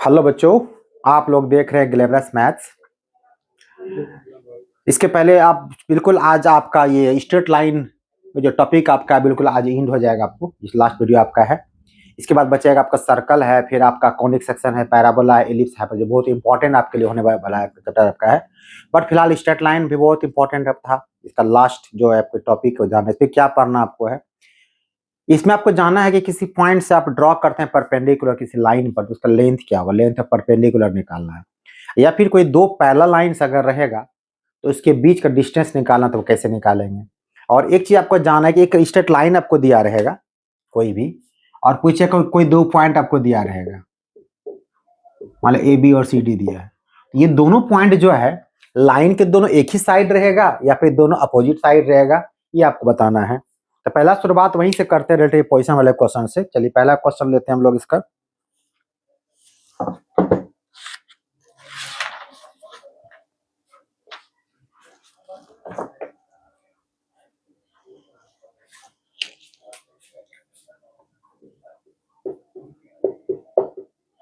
Hello बच्चों, आप लोग देख रहे हैं ग्लैमरस मैथ्स। इसके पहले आप बिल्कुल आज आपका ये स्ट्रेट लाइन में जो टॉपिक आपका बिल्कुल आज एंड हो जाएगा। आपको इस लास्ट वीडियो आपका है। इसके बाद बचेगा आपका सर्कल है, फिर आपका कॉनिक सेक्शन है, पैराबोला है, एलिप्स है, जो बहुत इंपॉर्टेंट आपके लिए होने वाला है चैप्टर आपका है। बट फिलहाल स्ट्रेट लाइन भी बहुत इंपॉर्टेंट था। इसका लास्ट जो है आपके टॉपिक को जानना, इसमें क्या पढ़ना आपको है। इसमें आपको जानना है कि किसी पॉइंट से आप ड्रॉ करते हैं परपेंडिकुलर किसी लाइन पर, तो उसका लेंथ क्या होगा, लेंथ ऑफ परपेंडिकुलर निकालना है। या फिर कोई दो पैरेलल लाइंस अगर रहेगा तो उसके बीच का डिस्टेंस निकालना, तो वो कैसे निकालेंगे। और एक चीज आपको जानना है कि एक स्ट्रेट लाइन आपको दिया रहेगा कोई भी, और पूछे कोई दो पॉइंट आपको दिया रहेगा, मान लो ए बी और सी डी दिया है। ये दोनों पॉइंट जो है लाइन के दोनों एक ही साइड रहेगा या फिर दोनों अपोजिट साइड रहेगा, ये आपको बताना है। तो पहला शुरुआत वहीं से करते हैं रिलेटिव पोजीशन वाले क्वेश्चन से। चलिए पहला क्वेश्चन लेते हैं हम लोग इसका।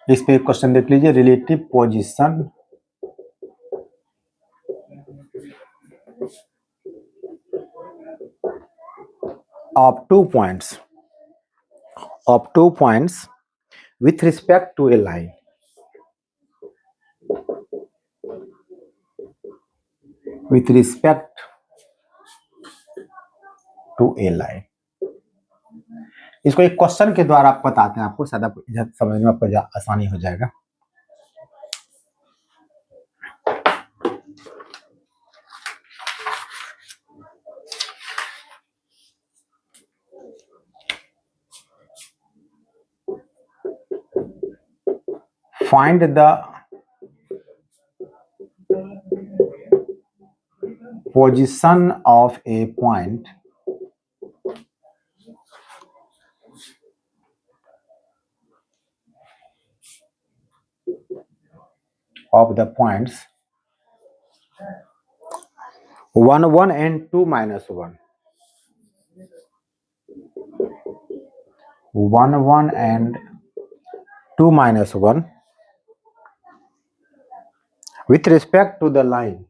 इस पे क्वेश्चन देख लीजिए, relative position of two points with respect to a line. With respect to a line. इसको एक क्वेश्चन के द्वारा आप बताते हैं, आपको ज्यादा समझ में आपको आसानी हो जाएगा। Find the position of a point of the points 1 1 and 2 minus 1, 1 1 and 2 minus 1 with respect to the line,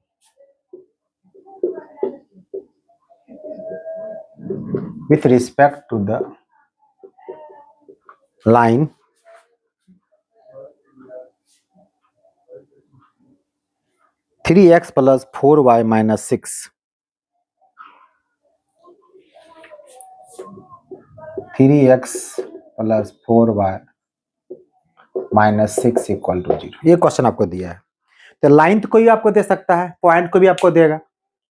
with respect to the line 3x plus 4y minus 6, 3x plus 4y minus 6 equal to 0। ये question आपको दिया है। तो line तो कोई भी आपको दे सकता है, पॉइंट को भी आपको देगा,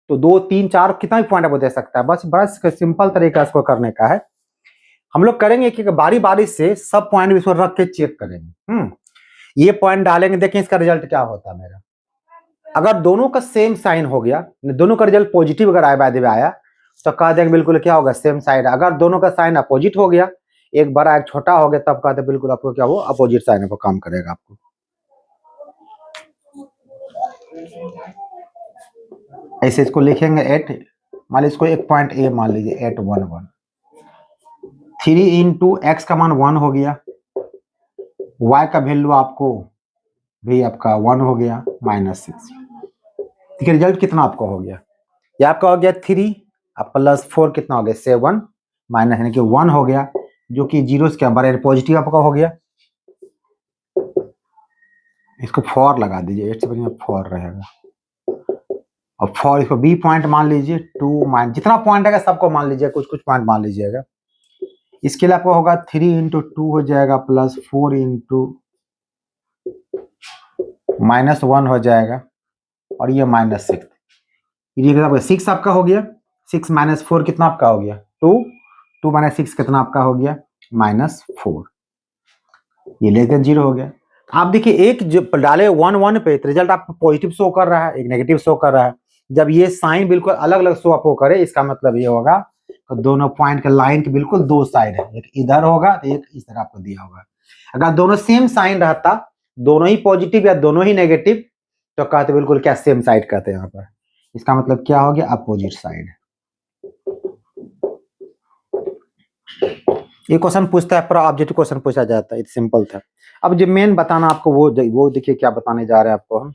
तो 2 3 4 कितना भी पॉइंट आपको दे सकता है। बस बड़ा सिंपल तरीका इसको करने का है। हम लोग करेंगे कि बारी बारी से सब पॉइंट इसको रख के चेक करेंगे। ये पॉइंट डालेंगे, देखें इसका रिजल्ट क्या होता है मेरा। अगर दोनों का सेम साइन हो गया, दोनों का रिजल्ट पॉजिटिव अगर आया, बाय आया, तो कह देंगे बिल्कुल क्या होगा, सेम साइड। अगर दोनों का साइन अपोजिट हो गया, एक बड़ा एक छोटा हो गया, तब कहते बिल्कुल आपको क्या, वो अपोजिट साइन पर काम करेगा आपको। ऐसे इसको लिखेंगे 8, मान लीजिए इसको एक पॉइंट ए मान लीजिए 8 1 1, 3 इंटू एक्स का मान 1 हो गया, y का वैल्यू आपको भी आपका 1 हो गया माइनस 6। ठीक है, रिजल्ट कितना आपका हो गया, ये आपका हो गया 3 अब प्लस 4 कितना हो गया 7 माइनस यानी कि 1 हो गया, जो कि 0 से क्या बड़ा पॉजिटिव आपका हो गया। इसको 4 लगा दीजिए, 8 से बढ़िया 4 रहेगा। और 4 इसको बी पॉइंट मान लीजिए, 2 मान जितना पॉइंट आएगा सबको मान लीजिए, कुछ कुछ पॉइंट मान लीजिएगा। इसके लिए आपको होगा 3 इंटू 2 हो जाएगा प्लस 4 इंटू माइनस 1 हो जाएगा, और ये माइनस 6। ये 6 आपका हो गया, 6 माइनस 4 कितना आपका हो गया 2, 2 माइनस 6 कितना आपका हो गया माइनस 4। ये लेस देन 0 हो गया। आप देखिए एक जो डाले 1 1 पे, तो रिजल्ट आपको पॉजिटिव शो कर रहा है, एक नेगेटिव शो कर रहा है। जब ये साइन बिल्कुल अलग अलग शो आपको करे, इसका मतलब ये होगा तो दोनों पॉइंट के लाइन के बिल्कुल दो साइड है, एक इधर होगा तो एक इस तरह आपको दिया होगा। अगर दोनों सेम साइन रहता, दोनों ही पॉजिटिव या दोनों ही नेगेटिव, तो कहते बिल्कुल क्या सेम साइड कहते हैं यहाँ पर। इसका मतलब क्या हो गया, अपोजिट साइड। ये क्वेश्चन पूछता है, पूरा ऑब्जेक्टिव क्वेश्चन पूछा जाता है, इतना सिंपल था। अब जो मेन बताना आपको वो देखिए क्या बताने जा रहे हैं आपको हम।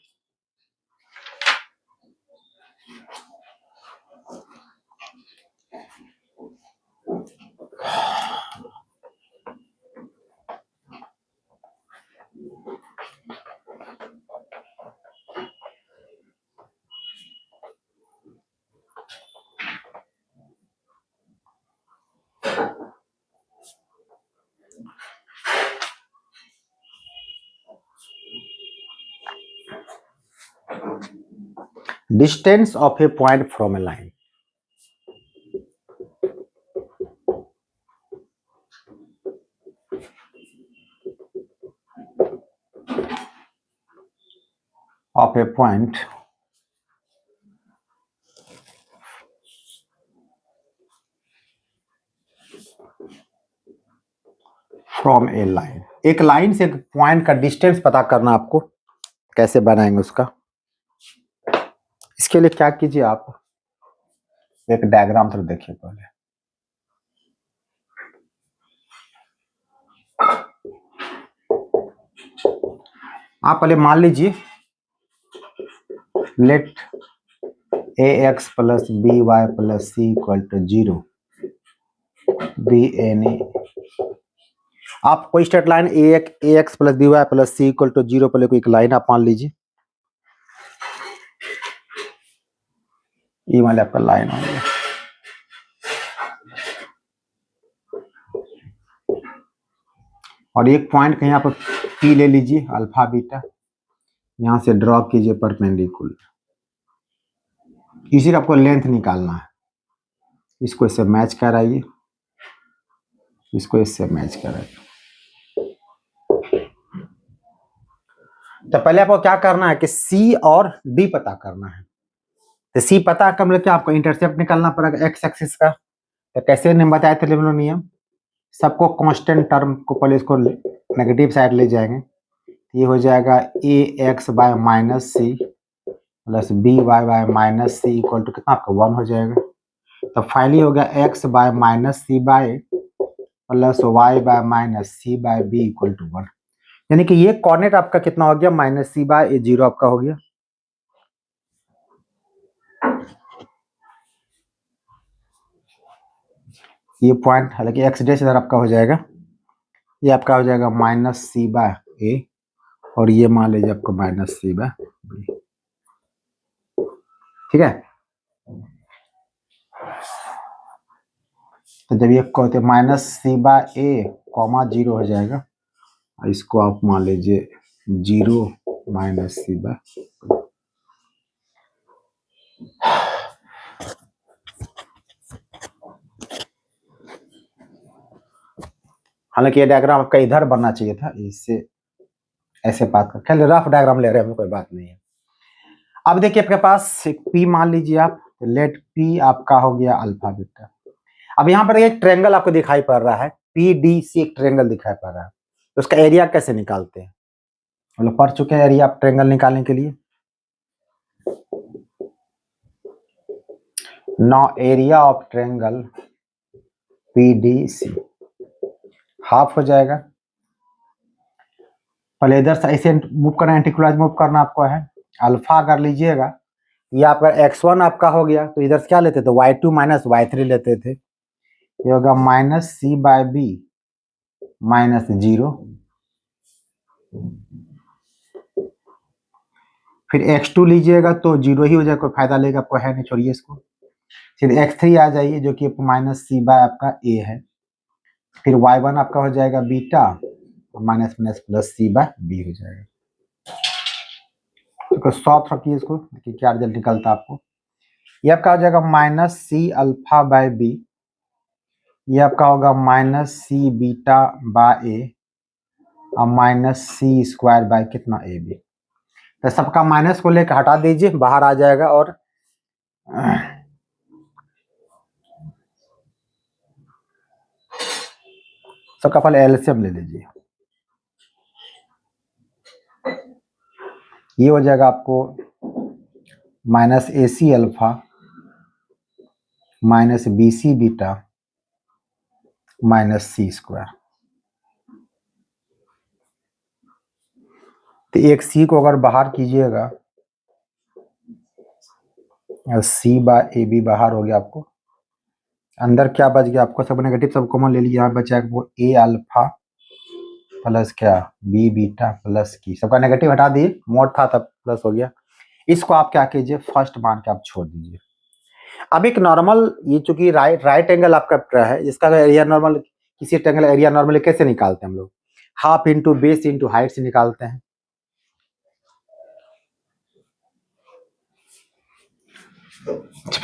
Distance of A point from A line. Of A point from A line. एक लाइन से एक पॉइंट का डिस्टेंस पता करना आपको, कैसे बनाएंगे उसका। इसके लिए क्या कीजिए, आप एक डायग्राम तो देखिए पहले। आप पहले मान लीजिए let a x plus B Y plus C equal to 0 be any. आप कोई straight line a x plus B Y plus C equal to 0 पहले कोई एक लाइन आप मान लीजिए, ये वाले आपका लाइन हो गया। और एक पॉइंट कहीं आप पी ले लीजिए, अल्फा बीटा, यहां से ड्रॉ कीजिए परपेंडिकुलर। इसी का आपको लेंथ निकालना है। इसको इससे मैच कराइए, इसको इससे मैच कराइए। तो पहले आपको क्या करना है कि सी और डी पता करना है। तो सी पता करने के आपको इंटरसेप्ट निकालना पड़ेगा एक्स एक्सिस का। तो कैसे ने बताया थे लेवल नियम, सबको कांस्टेंट टर्म को पहले इसको नेगेटिव साइड ले जाएंगे। ये हो जाएगा A X by minus C plus B Y by minus C equal to कितना आपका 1 हो जाएगा। तो फाइनली हो गया X by minus C by plus Y by minus C by B equal to 1। यानी कि ये कोऑर्डिनेट आपका कितना हो गया, माइनस सी बाय 0 आपका हो गया। ये पॉइंट हालांकि एक्स डैश इधर आपका हो जाएगा, ये आपका हो जाएगा माइनस सी बाय ए, और ये मान लीजिए आपको माइनस सी बाय बी। ठीक है। तो जब ये कहते माइनस सी बाय ए कॉमा 0 हो जाएगा, इसको आप मान लीजिए 0 माइनस सी बाय। हालांकि ये डायग्राम आपका इधर बनना चाहिए था, इससे ऐसे बात कर, खैर रफ डायग्राम ले रहे हैं, कोई बात नहीं है। अब देखिए आपके पास एक पी मान लीजिए आप, लेट पी आपका हो गया अल्फा बीटा। अब यहाँ पर एक ट्रेंगल आपको दिखाई पड़ रहा है, पी डी सी एक ट्रेंगल दिखाई पड़ रहा है। तो उसका एरिया कैसे निकालते हैं, हम लोग पढ़ चुके हैं एरिया आप ट्रेंगल निकालने के लिए। Now area of triangle P D C half हो जाएगा। पहले इधर से ऐसे मूव करना, एंटीक्लॉकवाइज मूव करना आपको है। अल्फा अगर लीजिएगा, ये आपका x1 आपका हो गया, तो इधर से क्या लेते थे, y2 माइनस y3 लेते थे। ये होगा minus C by B minus 0। फिर x2 लीजिएगा तो 0 ही हो जाएगा, कोई फायदा लेगा आपको है नहीं, छोड़िए इसको। फिर x3 आ जाइए जो कि माइनस सी बाय आपका a है। फिर y1 आपका हो जाएगा beta, minus minus plus C by B हो जाएगा। तो सॉल्व रखिए इसको, देखिए क्या रिजल्ट निकलता है आपको। ये आपका हो जाएगा minus C alpha by B, ये आपका होगा minus C beta by A, और माइनस सी स्क्वायर बाय कितना ए बी। तो सबका माइनस को लेकर हटा दीजिए, बाहर आ जाएगा। और सबका पहले एलसीएम ले लीजिए। ये हो जाएगा आपको minus A C alpha minus B C beta minus C square. तो एक सी को अगर बाहर कीजिएगा, सी बाय ए बी बाहर हो गया, आपको अंदर क्या बच गया, आपको सब नेगेटिव सब कॉमन ले लीजिए, यहाँ बचा वो ए अल्फा प्लस क्या बी बीटा प्लस की, सबका नेगेटिव हटा दिए, मोड था तब प्लस हो गया। इसको आप क्या कीजिए, फर्स्ट मान के आप छोड़ दीजिए। अब एक नॉर्मल, ये चूंकि राइट एंगल आपका है, इसका एरिया नॉर्मल, किसी एंगल एरिया नॉर्मली कैसे निकालते हैं हम लोग, half into base into height से निकालते हैं।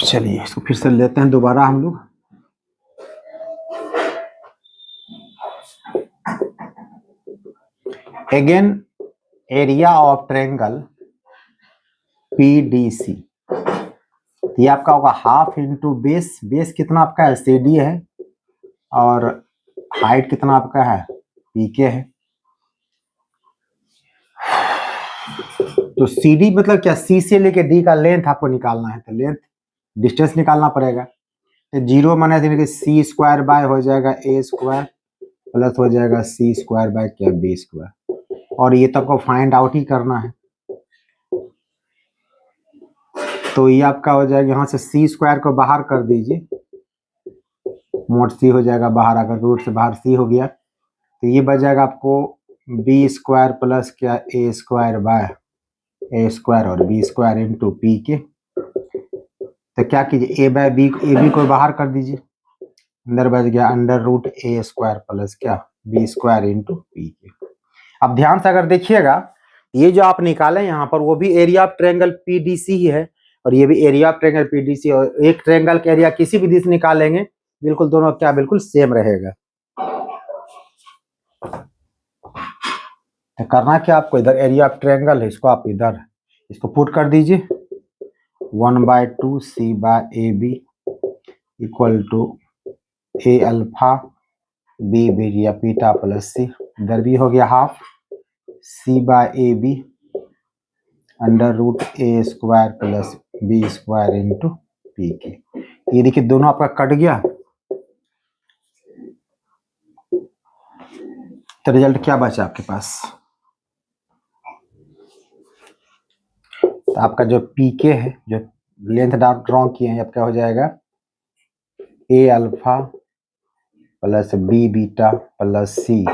चलिए इसको फिर से लेते हैं दोबारा हम लोग। Again area of triangle PDC, ये आपका होगा हाफ इंटू बेस, बेस कितना आपका है CD है, और हाइट कितना आपका है PK है। तो CD मतलब क्या, C से लेके D का लेंथ आपको निकालना है, तो लेंथ डिस्टेंस निकालना पड़ेगा। तो 0 माने सी स्क्वायर बाय हो जाएगा A स्क्वायर प्लस हो जाएगा C स्क्वायर बाय क्या B स्क्वायर, और ये तो आपको फाइंड आउट ही करना है। तो ये आपका हो जाएगा, यहाँ से C स्क्वायर को बाहर कर दीजिए, मोड C हो जाएगा बाहर, अगर रूट से बाहर C हो गया, तो ये बच जाएगा आपको B स्क्वायर प्लस क्या A square by A square और B स्क्वायर इंटू पी के। तो क्या कीजिए, ए बी को बाहर कर दीजिए, अंदर बच गया under root A square plus क्या B स्क्वायर इंटू पी के। अब ध्यान से अगर देखिएगा, ये जो आप निकाले यहाँ पर, वो भी एरिया ऑफ ट्रायंगल PDC ही है, और ये भी एरिया ऑफ ट्रायंगल PDC, और एक ट्रायंगल का एरिया किसी भी दिशा से निकालेंगे, बिल्कुल दोनों क्या बिल्कुल सेम रहेगा। तो करना क्या आपको, इधर एरिया ऑफ ट्रायंगल है, इसको आप इधर इसको पुट कर दीजिए, 1/2 C by A B equal to A alpha B beta beta plus C, इधर भी हो गया half C by A B under root A square plus B square into P के। ये देखिए दोनों आपका कट गया, तो रिजल्ट क्या बचा आपके पास, तो आपका जो PK है, जो लेंथ ड्रॉ किए हैं, आपका हो जाएगा A alpha plus B beta plus C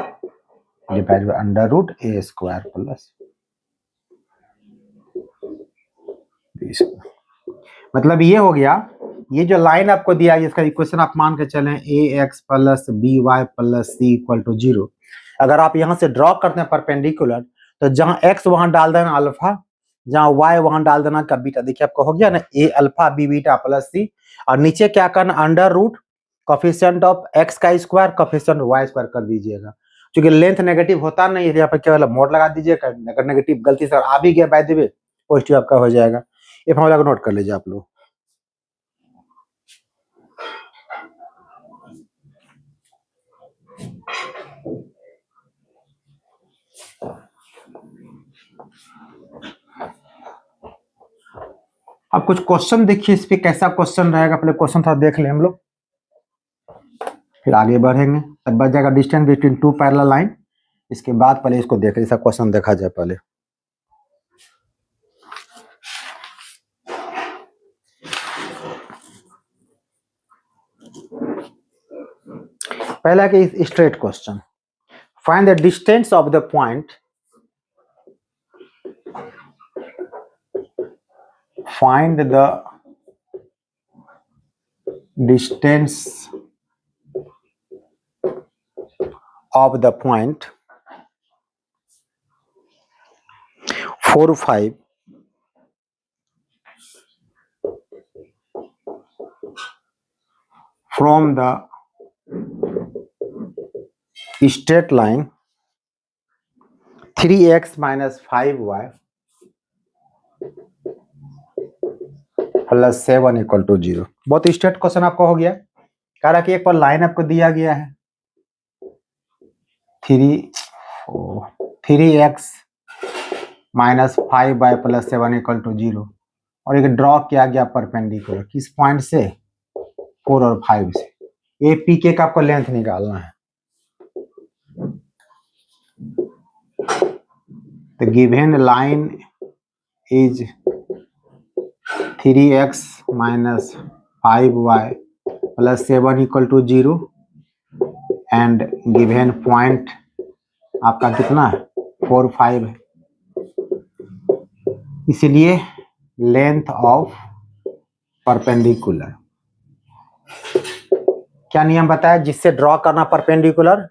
divide by under root A square plus B square. मतलब ये हो गया, ये जो लाइन आपको दिया है, इसका इक्वेशन आप मान के चलें AX plus BY plus C equal to 0। अगर आप यहाँ से ड्रॉ करते हैं परपेंडिकुलर, तो जहाँ X वहां डाल देना अल्फा, जहाँ Y वहां डाल देना का बीटा। देखिए आपको हो गया ना A alpha B beta plus C, और नीचे क्या करना, under root coefficient of X का स्क्वायर कोफिशिएंट Y स्क्वायर कर दीजिएगा। क्योंकि लेंथ नेगेटिव होता नहीं है, यहाँ पर केवल मोड लगा दीजिएगा, अगर नेगेटिव गलती से आ भी गया बाय द वे, पॉजिटिव आपका हो जाएगा। ये फॉर्मूला को नोट कर लीजिए आप लोग। अब कुछ क्वेश्चन देखिए, इस पे कैसा क्वेश्चन रहेगा, पहले क्वेश्चन थोड़ा देख लें हम लोग, फिर आगे बढ़ेंगे। तब बच जाएगा distance between two parallel line, इसके बाद पहले इसको देख, ऐसा क्वेश्चन देखा जाए। पहले पहला कि straight question, find the distance of the point, find the distance of the point 4 5 from the straight line 3x minus 5y plus 7 equal to 0। बहुत स्ट्रेट क्वेश्चन आपको हो गया। कह रहा कि एक पर लाइन आपको दिया गया है 3x minus 5y plus 7 equal to 0, और एक ड्रॉ किया गया परपेंडिकुलर, किस पॉइंट से, 4 और 5 से। ये पीके का आपको लेंथ निकालना है। तो given line is 3x minus 5y plus 7 equal to 0 and given point आपका कितना है 4 5 है, इसलिए लेंथ ऑफ परपेंडिकुलर। क्या नियम बताया जिससे ड्रॉ करना परपेंडिकुलर,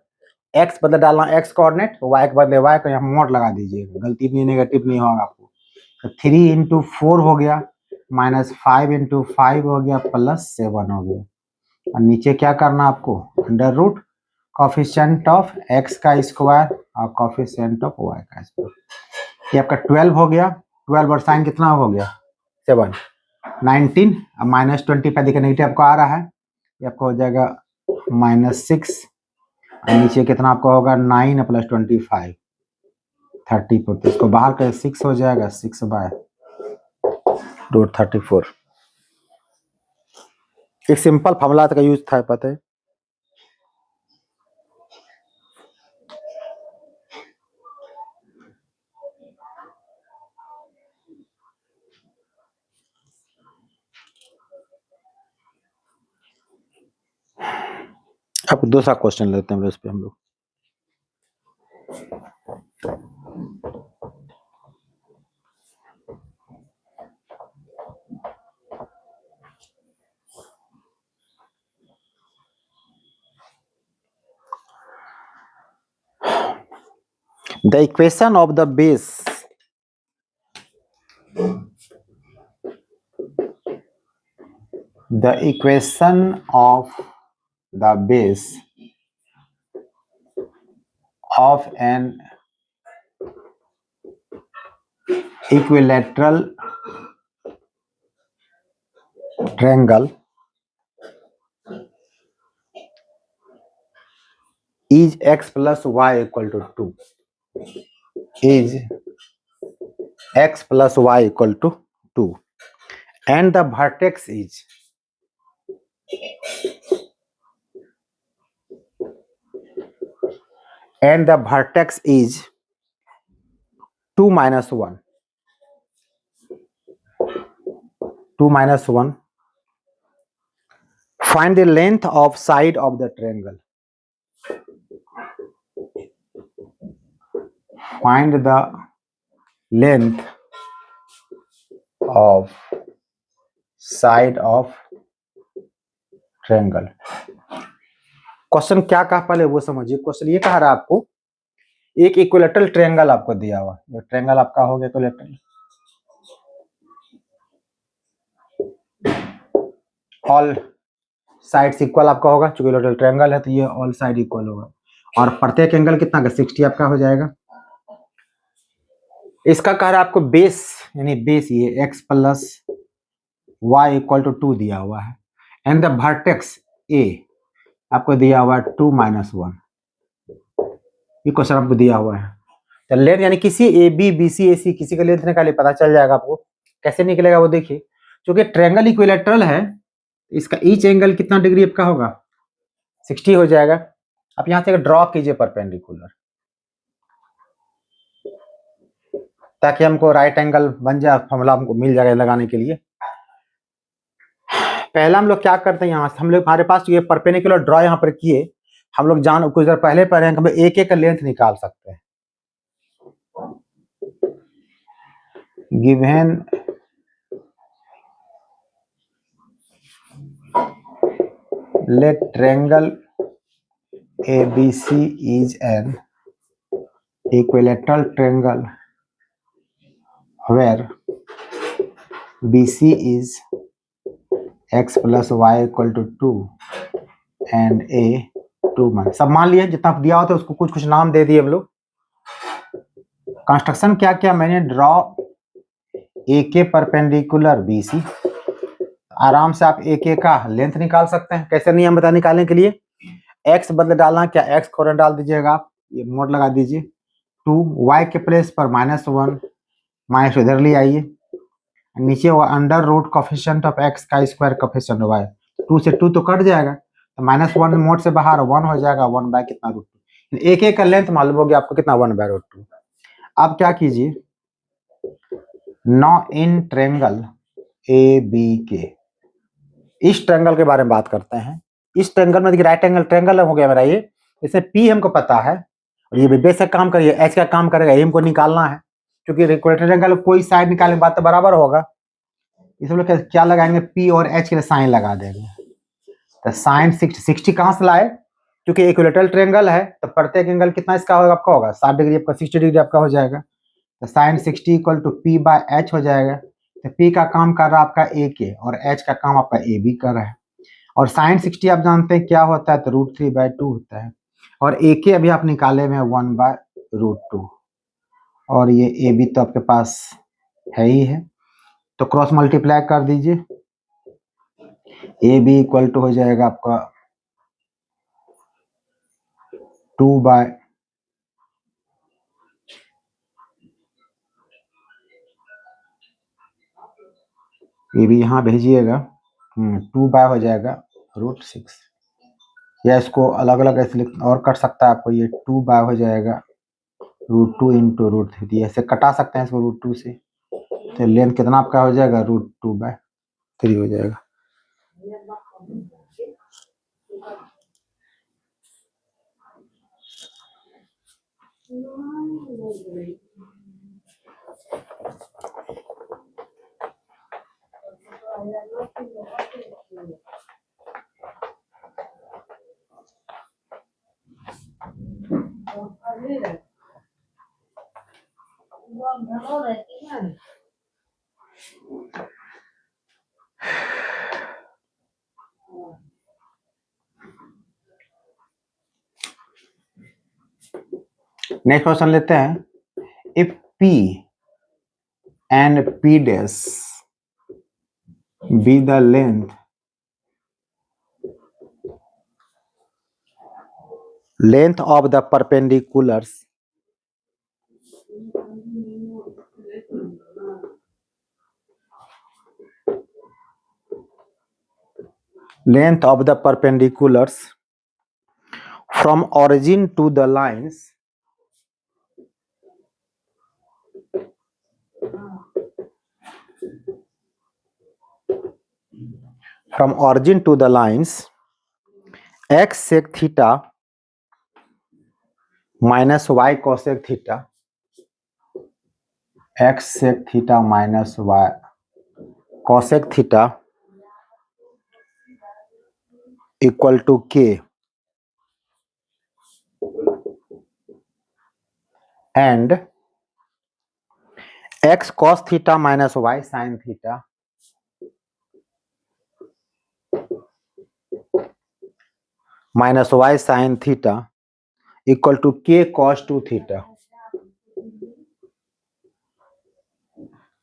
एक्स बदले डालना एक्स कोऑर्डिनेट, वाई के बदले वाई को यहाँ मोड लगा दीजिएगा, गलती नहीं नेगेटिव नहीं होगा आपको। तो 3 इंटू 4 हो गया माइनस 5 इंटू 5 हो गया प्लस 7 हो गया। और नीचे क्या करना आपको under root coefficient of x का स्क्वायर और कॉफिशिएंट ऑफ वाई का स्क्वायर। ये आपका 12 हो गया, 12 और साइन कितना हो गया 7 19, अब माइनस 20 पे देखिए नेगेटिव आपको आ रहा है, ये आपको हो जाएगा -6 और नीचे कितना आपको होगा 9 प्लस 25 34, तो इसको बाहर कर 6 हो जाएगा 6/√34। एक सिंपल फॉर्मूला का यूज था पता है। अब दूसरा क्वेश्चन लेते हैं इस पे हम लोग। The equation of the base of an equilateral triangle is x plus y equal to 2. Is x plus y equal to 2 and the vertex is and the vertex is 2 minus 1. 2 minus 1. Find the length of side of the triangle. Find the length of side of triangle. Question क्या कहा पहले वो समझिए। Question ये कह रहा है आपको एक इक्विलेटरल ट्रायंगल आपको दिया हुआ, ये ट्रायंगल आपका हो गया इक्विलेटरल, ऑल साइड्स इक्वल आपका होगा, चूंकि इक्विलेटरल ट्रायंगल है तो ये ऑल साइड इक्वल होगा और प्रत्येक एंगल कितना का 60 आपका हो जाएगा। इसका कह रहा है आपको बेस, यानी बेस ये x plus y equal to 2 दिया हुआ है एंड द वर्टेक्स a आपको दिया हुआ है 2 minus 1। ये क्वेश्चन आपको दिया हुआ है तो लेंथ यानी किसी ए बी बी सी ए सी किसी का लेंथ निकालिए, पता चल जाएगा आपको। कैसे निकलेगा वो देखिए, क्योंकि ट्रायंगल इक्विलेटरल है इसका ईच एंगल कितना डिग्री आपका होगा 60 हो जाएगा। आप यहां से ड्रॉ कीजिए परपेंडिकुलर ताकि हमको राइट एंगल बन जाए, फॉर्मूला हमको मिल जाएगा लगाने के लिए। पहला हम लोग क्या करते हैं, यहाँ से हम लोग हमारे पास ये परपेंडिकुलर ड्रॉ यहाँ पर किए, हम लोग जान कुछ देर पहले पढ़े हैं कि एक एक का लेंथ निकाल सकते हैं। Given let triangle ABC is an equilateral triangle where BC is x plus y equal to 2 and A 2 मान, सब मान लिए जितना दिया होता है उसको कुछ कुछ नाम दे दिए हम लोग। कंस्ट्रक्शन क्या क्या मैंने ड्रॉ ए के परपेंडिकुलर BC, आराम से आप एक एक का लेंथ निकाल सकते हैं। कैसे नियम बता निकालने के लिए, x बदले डालना, क्या x कोऑर्डिनेट डाल दीजिएगा आप, ये मोड लगा दीजिए 2, y के प्लेस पर -1 माइनस इधर ले आइए, नीचे वो under root coefficient of x का स्क्वायर कोफिशिएंट y, 2 से 2 तो कट जाएगा तो -1 मोड से बाहर 1 हो जाएगा, 1 बाय कितना √2। एक एक का लेंथ मालूम हो गया आपको कितना, 1/√2। अब क्या कीजिए, now in triangle A B K, इस ट्रायंगल के बारे में बात करते हैं। इस ट्रायंगल में देखिए राइट एंगल ट्रायंगल हो गया मेरा ये, इसमें पी हमको पता है और ये बेसिक काम करिए, एच का काम करेगा, ये हमको निकालना है क्योंकि इक्वेटर एंगल कोई साइड निकालने बात तो बराबर होगा। इस लोग क्या लगाएंगे, पी और एच के लिए साइन लगा देंगे। तो साइन 60 कहाँ से लाए, क्योंकि इक्विलेटरल ट्रायंगल है तो प्रत्येक एंगल कितना इसका होगा, आपका होगा 60 डिग्री, आपका 60 डिग्री आपका हो जाएगा। तो sine 60 equal to P by H हो जाएगा। तो पी का काम कर रहा है आपका ए के और एच का काम आपका ए बी कर रहा है। और साइन 60 आप जानते हैं क्या होता है, तो √3/2 होता है। और ए के अभी आप निकाले में 1/√2 और ये ए बी तो आपके पास है ही है, तो क्रॉस मल्टीप्लाई कर दीजिए। ए बी इक्वल टू हो जाएगा आपका 2 ये भी यहाँ भेजिएगा, 2 हो जाएगा √6, या इसको अलग अलग ऐसे और कर सकता है आपको, ये 2 हो जाएगा √2 इंटू √3, ऐसे कटा सकते हैं इसको √2 से। तो लेंथ कितना आपका हो जाएगा, √2/3 हो जाएगा। नेक्स्ट क्वेश्चन लेते हैं, if P and P dash be the length of the perpendiculars from origin to the lines x sec theta minus y cosec theta, x sec theta minus y cosec theta equal to k, and x cos theta minus y sin theta minus y sin theta equal to k cos 2 theta,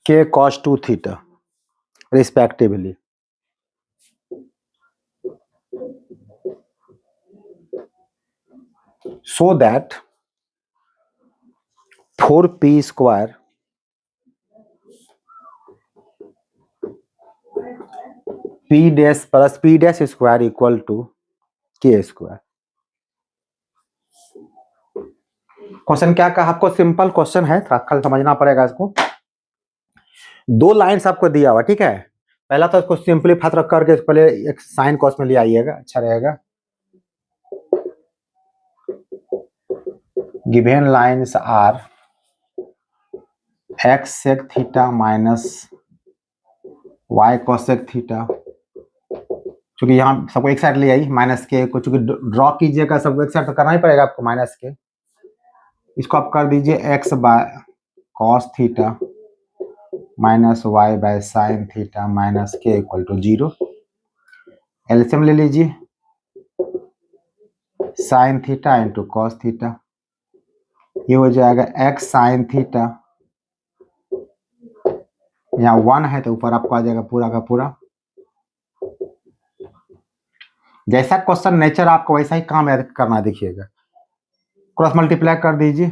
k cos 2 theta respectively. So that 4p square p dash plus p dash square equal to k square. Question क्या कहा आपको, simple question है, थोड़ा कल समझना पड़ेगा इसको। दो लाइंस आपको दिया हुआ, ठीक है। पहला तो इसको सिंपलीफाई करके पहले एक साइन कॉस में ले आइएगा, अच्छा रहेगा। Given lines are x sec theta minus y cosec theta, क्योंकि यहाँ सबको एक साइड ले आई, माइनस के को चूंकि ड्रॉ कीजिएगा सबको एक साइड तो करना ही पड़ेगा आपको माइनस के। इसको आप कर दीजिए x by cos theta minus y by sine theta minus के इक्वल टू 0। एलसीएम ले लीजिए, sine theta into cos theta, ये हो जाएगा x साइन थीटा, यहाँ 1 है तो ऊपर आपको आ जाएगा पूरा का पूरा। जैसा क्वेश्चन नेचर आपको वैसा ही काम करना, देखिएगा क्रॉस मल्टीप्लाई कर दीजिए,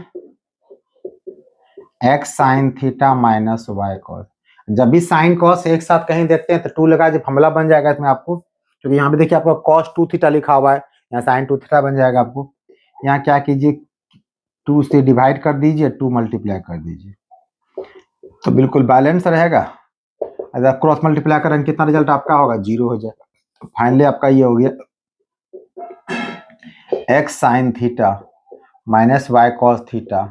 x sine theta minus y cos. जब भी साइन कॉस एक साथ कहीं देखते हैं तो 2 लगा, जब फॉर्मूला बन जाएगा इसमें आपको, क्योंकि यहाँ पे देखिए आपका cos 2 थीटा लिखा हुआ है, यहाँ sin 2 थीटा बन जाएगा आपको। यहाँ क्या कीजिए, 2 से डिवाइड कर दीजिए, 2 मल्टीप्लाई कर दीजिए, तो बिल्कुल बैलेंस रहेगा। अगर क्रॉस मल्टीप्लाई करेंगे कितना रिजल्ट आपका होगा, 0 हो जाएगा। तो फाइनली आपका ये हो गया x sin theta minus y cos theta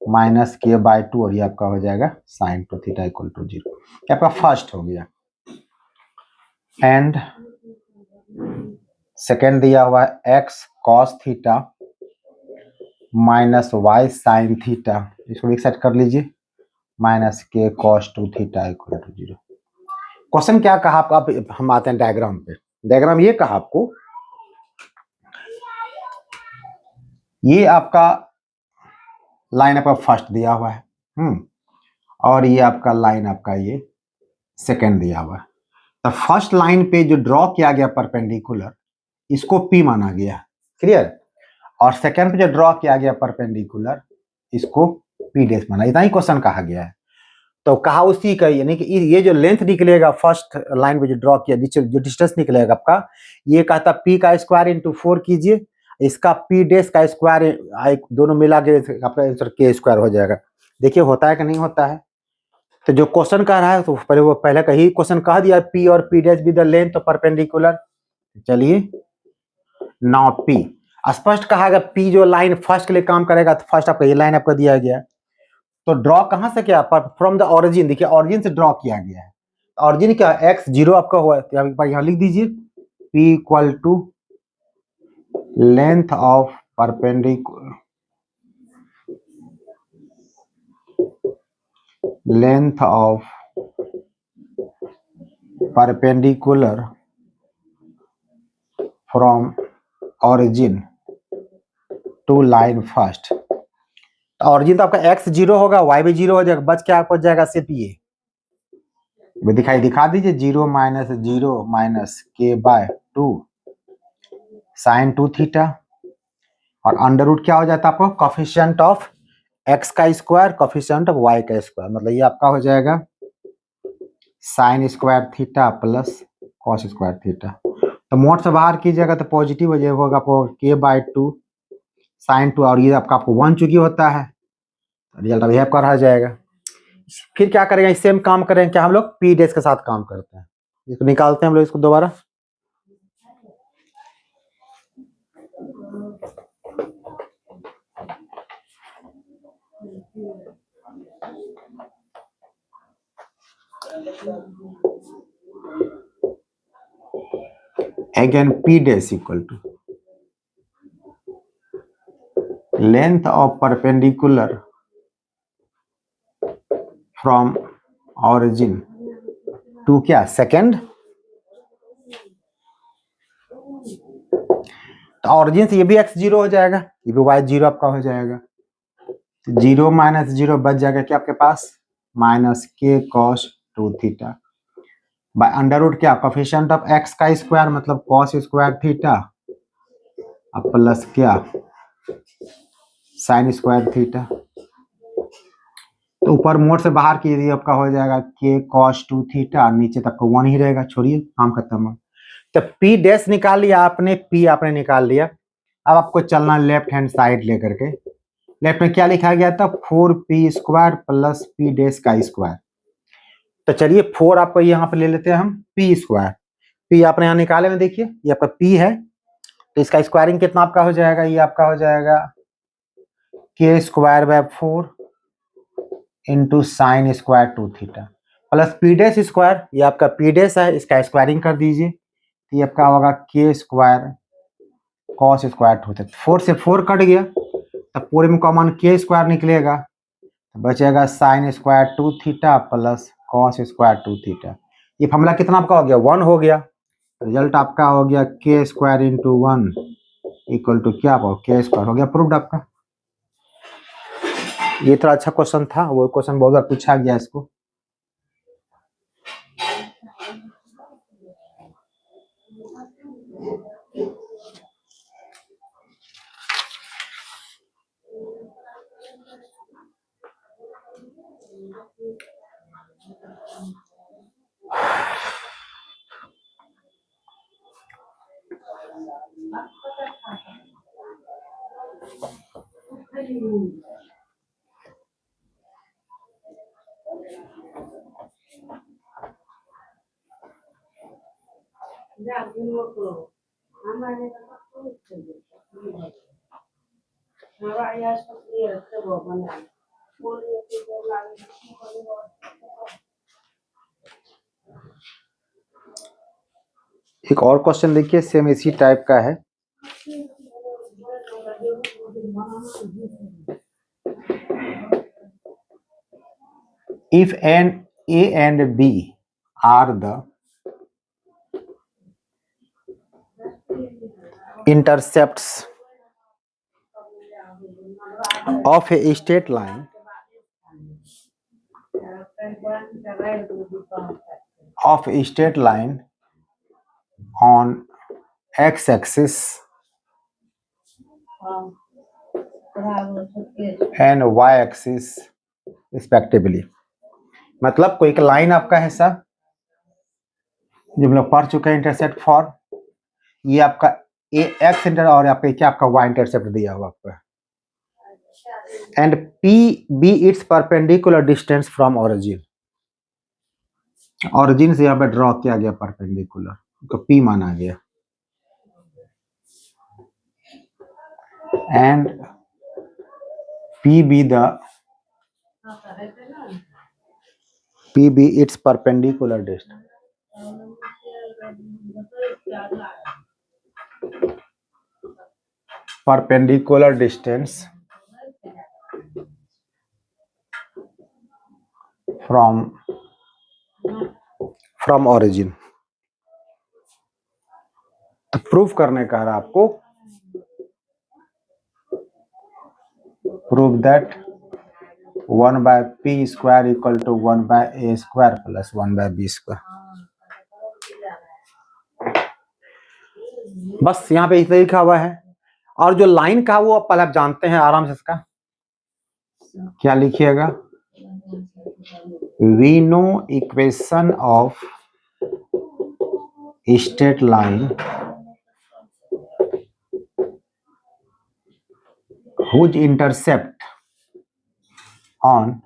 minus k/2, और ये आपका हो जाएगा sin 2 थीटा इक्वल टू 0। ये आपका फर्स्ट हो गया। एंड सेकेंड दिया हुआ है x cos theta minus y sin theta, इसको एक साइड कर लीजिए, minus k cos 2 theta equal to 0। Question क्या कहा आपको, अब हम आते हैं डायग्राम पे। डायग्राम ये कहा आपको, ये आपका लाइन आपका फर्स्ट दिया हुआ है, और ये आपका लाइन आपका ये सेकेंड दिया हुआ है। तो फर्स्ट लाइन पे जो ड्रॉ किया गया परपेंडिकुलर, इसको P माना गया, क्लियर। और सेकेंड पे जो ड्रॉ किया गया परपेंडिकुलर, इसको P डैश माना। इतना ही क्वेश्चन कहा गया है। तो कहा उसी का, यानी कि ये जो लेंथ निकलेगा फर्स्ट लाइन पे जो ड्रॉ किया, जो डिस्टेंस निकलेगा आपका, ये कहता P का स्क्वायर इंटू 4 कीजिए, इसका P डैश का स्क्वायर, दोनों मिला के आपका आंसर K स्क्वायर हो जाएगा। देखिए होता है कि नहीं होता है। तो जो क्वेश्चन कह रहा है, तो पहले का ही क्वेश्चन कह दिया, P और P dash with the length of perpendicular. चलिए नाउ P स्पष्ट कहा गया, P जो लाइन फर्स्ट के लिए काम करेगा, तो फर्स्ट आपका ये लाइन आपका दिया गया, तो ड्रॉ कहां से किया, फ्रॉम द ओरिजिन। देखिए ओरिजिन से ड्रॉ किया गया है। ओरिजिन क्या है, x 0 आपका हुआ है, तो यहाँ लिख दीजिए P equal to length of perpendicular, length of perpendicular from origin to line first. Origin तो आपका x 0 होगा, y भी 0 हो जाएगा, बच क्या आपको जाएगा सिर्फ ये दिखा दीजिए, 0 minus 0 minus k/2 sine 2 theta, और अंडर रूट क्या हो जाता है आपको, कोफिशिएंट ऑफ x का स्क्वायर, कोफिशिएंट ऑफ y का स्क्वायर, मतलब ये आपका हो जाएगा sine square theta plus cos square theta. तो मोड से बाहर कीजिएगा तो पॉजिटिव हो जाएगा आपको k/2 साइन 2, और ये आपको 1 चुकी होता है, रिजल्ट अभी आपका रह जाएगा। फिर क्या करेंगे, सेम काम करेंगे क्या हम लोग, P डैश के साथ काम करते हैं। इसको निकालते हैं हम लोग, इसको दोबारा। Again P dash equal to length of perpendicular from origin to क्या सेकेंड, ऑरिजिन से ये भी x 0 हो जाएगा, ये भी y 0 आपका हो जाएगा, 0 माइनस 0 बच जाएगा क्या आपके पास, minus k cos 2 theta by under root क्या, कोफिशिएंट ऑफ x का स्क्वायर मतलब cos स्क्वायर थीटा प्लस क्या साइन स्क्वायर थीटा। तो ऊपर मोड से बाहर कीजिए, आपका हो जाएगा k cos 2 थीटा, नीचे तक 1 ही रहेगा, छोड़िए काम खत्म। तो P डैश निकाल लिया आपने, P आपने निकाल लिया। अब आपको चलना लेफ्ट हैंड साइड लेकर के, लेफ्ट में क्या लिखा गया था, 4p square plus P dash का स्क्वायर। तो चलिए 4 आपको यहाँ पे ले लेते हैं हम P स्क्वायर, P आपने यहाँ निकाले में, देखिए ये आपका P है, तो इसका स्क्वायरिंग कितना आपका हो जाएगा, ये आपका हो जाएगा k square by 4 into sine square 2 theta plus P dash square, ये आपका P डैश है, इसका स्क्वायरिंग कर दीजिए, तो ये आपका होगा k square cos square 2 theta. 4 से 4 कट गया, तब पूरे में कॉमन k स्क्वायर निकलेगा, तो बचेगा sine square 2 theta plus cos square 2 theta. ये फॉर्मूला कितना आपका हो गया, 1 हो गया। रिजल्ट आपका हो गया k square into 1 equal to क्या हो, k स्क्वायर हो गया, प्रूव्ड आपका। ये थोड़ा अच्छा क्वेश्चन था, वो क्वेश्चन बहुत बार पूछा गया इसको। एक और क्वेश्चन देखिए, सेम इसी टाइप का है। If A and B are the intercepts of a straight line on x-axis and y-axis respectively। मतलब कोई एक लाइन आपका है सर, जो हम लोग पढ़ चुके हैं इंटरसेप्ट फॉर, ये आपका ए एक्स इंटर और आपका क्या आपका वाई इंटरसेप्ट दिया हुआ आपका, and P be its perpendicular distance from origin. Origin से यहाँ पे ड्रॉ किया गया परपेंडिकुलर, तो पी माना गया, and P be its perpendicular distance from origin. तो प्रूफ करने का है आपको, prove that 1/p square equal to 1/a square plus 1/b square. बस यहाँ पे इतना लिखा हुआ है। और जो लाइन का वो पहले आप जानते हैं आराम से, इसका क्या लिखिएगा, we know equation of straight line whose intercept on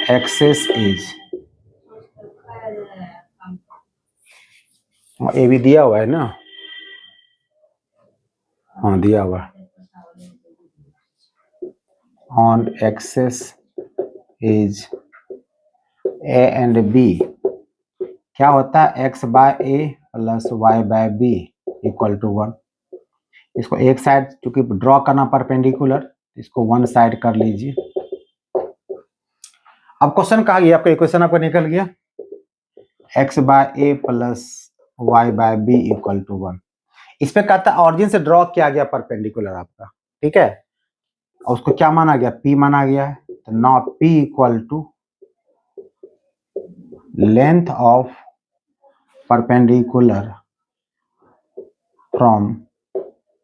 axis is, ये भी दिया हुआ है ना, हाँ दिया हुआ है, on axis is a and b, क्या होता है x/a plus y/b equal to 1। इसको एक साइड चूंकि ड्रॉ करना परपेंडिकुलर, इसको वन साइड कर लीजिए। अब क्वेश्चन कहा गया, आपका इक्वेशन आपका निकल गया, x/a plus y/b equal to 1। इस पे कहता है ऑरिजिन से ड्रॉ किया गया परपेंडिकुलर आपका, ठीक है, और उसको क्या माना गया, p माना गया है। तो now p equal to length of perpendicular from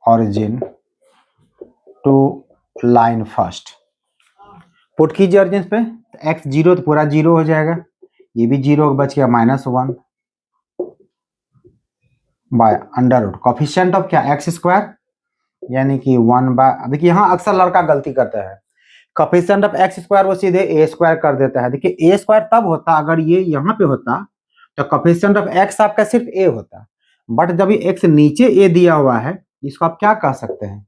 origin to line first. Put कीजिए ऑरिजिन पे, x 0 तो पूरा 0 हो जाएगा, ये भी 0 बच गया, -1 by under root coefficient of क्या एक्स स्क्वायर, यानी कि 1/, देखिए यहाँ अक्सर लड़का गलती करता है, कॉफिशिएंट ऑफ एक्स स्क्वायर वो सीधे ए स्क्वायर कर देता है। देखिए ए स्क्वायर तब होता अगर ये यहाँ पे होता, तो कॉफिशिएंट ऑफ एक्स आपका सिर्फ ए होता, बट जब ये एक्स नीचे ए दिया हुआ है, इसको आप क्या कह सकते हैं,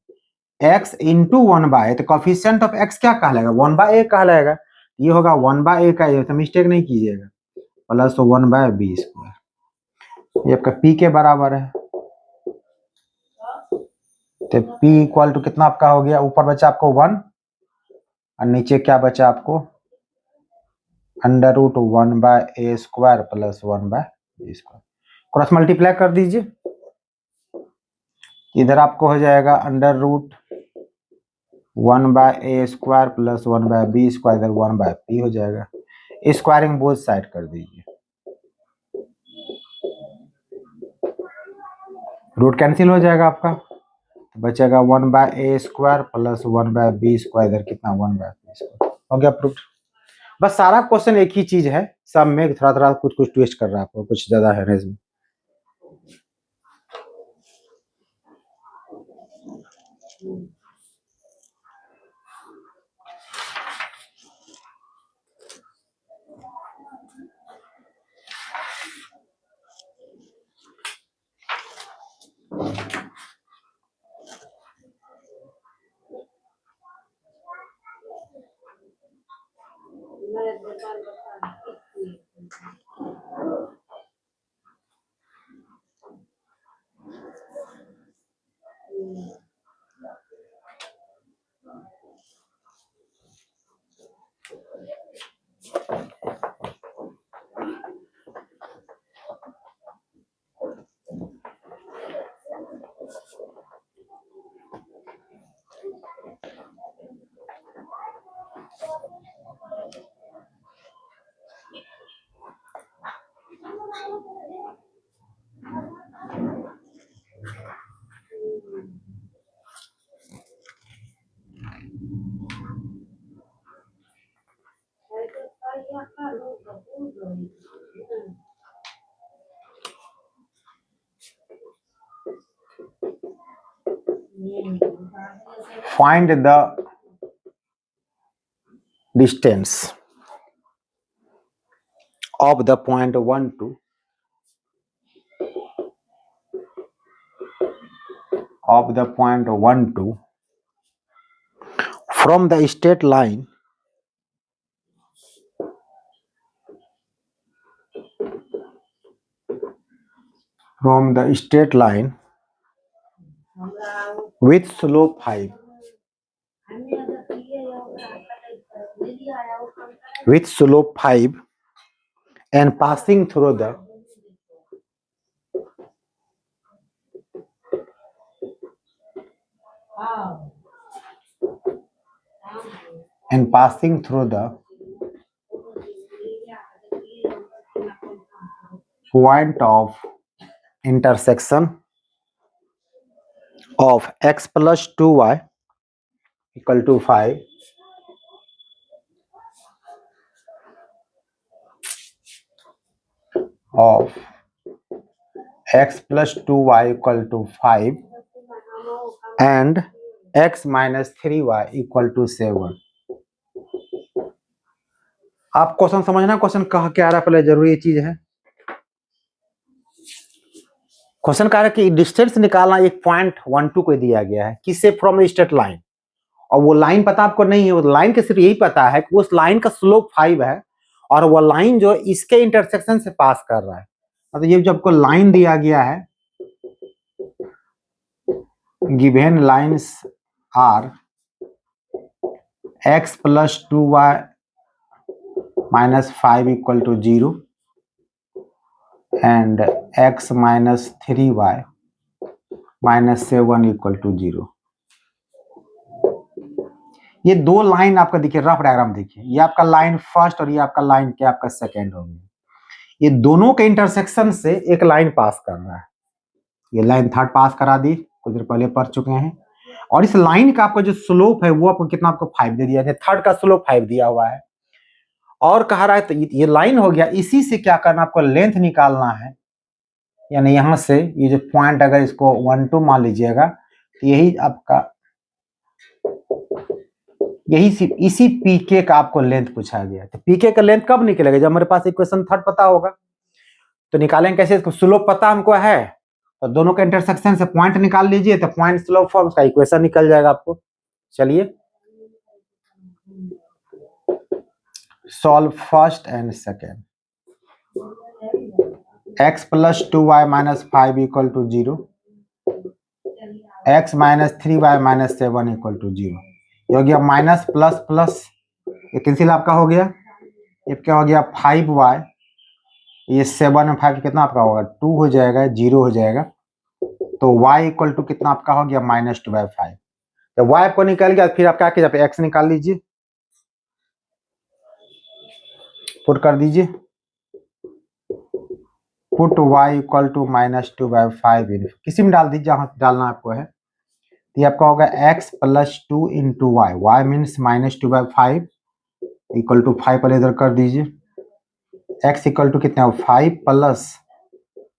x इंटू 1/a, तो कॉफिशिएंट ऑफ x क्या कहलाएगा, 1/a कहलाएगा, ये होगा 1/a का, ये तो मिस्टेक नहीं कीजिएगा, प्लस 1/b स्क्वायर, ये आपका p के बराबर है। तो p इक्वल टू कितना आपका हो गया, ऊपर बचा आपको 1 और नीचे क्या बचा आपको, under root 1/a square plus 1/b square. Cross multiply कर दीजिए, इधर आपको हो जाएगा under root 1/a square plus 1/b square, इधर 1/p हो जाएगा। स्क्वायरिंग बोथ साइड कर दीजिए, रूट कैंसिल हो जाएगा आपका, तो बचेगा 1/a square plus 1/b square, इधर कितना 1/p स्क्वायर हो गया प्रूफ। बस सारा क्वेश्चन एक ही चीज है, सब में थोड़ा थोड़ा कुछ कुछ ट्विस्ट कर रहा है आपको, कुछ ज्यादा है नहीं इसमें। Find the distance of the point 1 to from the straight line with slope 5 and passing through the point of intersection of x plus 2y equal to 5 of x plus 2y equal to 5 and x minus 3y equal to 7। आप question समझना, question कहा क्या रहा है, पहले जरूरी चीज है। क्वेश्चन कह रहा है कि डिस्टेंस निकालना एक पॉइंट 1 2 को दिया गया है, किससे? फ्रॉम स्ट्रेट लाइन, और वो लाइन पता आपको नहीं है, वो लाइन के सिर्फ यही पता है कि उस लाइन का स्लोप 5 है और वो लाइन जो इसके इंटरसेक्शन से पास कर रहा है। मतलब ये जब को लाइन दिया गया है, given lines are x plus 2y minus 5 equal to 0 and x minus 3y minus 7 equal to 0। ये दो लाइन आपका देखिए, रफ डायग्राम देखिए, ये आपका लाइन फर्स्ट और ये आपका लाइन क्या आपका सेकेंड हो गया। ये दोनों के इंटरसेक्शन से एक लाइन पास कर रहा है, ये लाइन थर्ड पास करा दी, कुछ देर पहले पढ़ चुके हैं। और इस लाइन का आपका जो स्लोप है वो आपको कितना, आपको 5 दे दिया है, थर्ड का स्लोप 5 दिया हुआ है। और कह रहा है तो ये लाइन हो गया, इसी से क्या करना, आपको लेंथ निकालना है, यानी यहां से ये जो पॉइंट अगर इसको 1 2 मान लीजिएगा तो यही आपका, यही इसी पीके का आपको लेंथ पूछा गया। तो पीके का लेंथ कब निकलेगा, जब हमारे पास इक्वेशन थर्ड पता होगा। तो निकालेंगे कैसे, इसको स्लोप पता हमको है, तो दोनों के इंटरसेक्शन से पॉइंट निकाल लीजिए, तो पॉइंट स्लोप फॉर्म का इक्वेशन निकल जाएगा आपको। चलिए solve first and second. x plus 2y minus 5 equal to 0, x minus 3y minus 7 equal to 0। ये हो गया माइनस प्लस प्लस, ये कैंसिल आपका हो गया, ये क्या हो गया 5y, ये 7 में 5 कितना आपका होगा 2 हो जाएगा, 0 हो जाएगा, तो y इक्वल टू कितना आपका हो गया -2/5। तो y आपको निकल गया, फिर आप क्या कीजिए, x निकाल लीजिए, पुट कर दीजिए, पुट y इक्वल टू -2/5 किसी में डाल दीजिए जहाँ डालना आपको है। तो ये आपका होगा x plus 2 into y, y means -2/5 equal to 5 पर इधर कर दीजिए, x इक्वल टू कितना 5 प्लस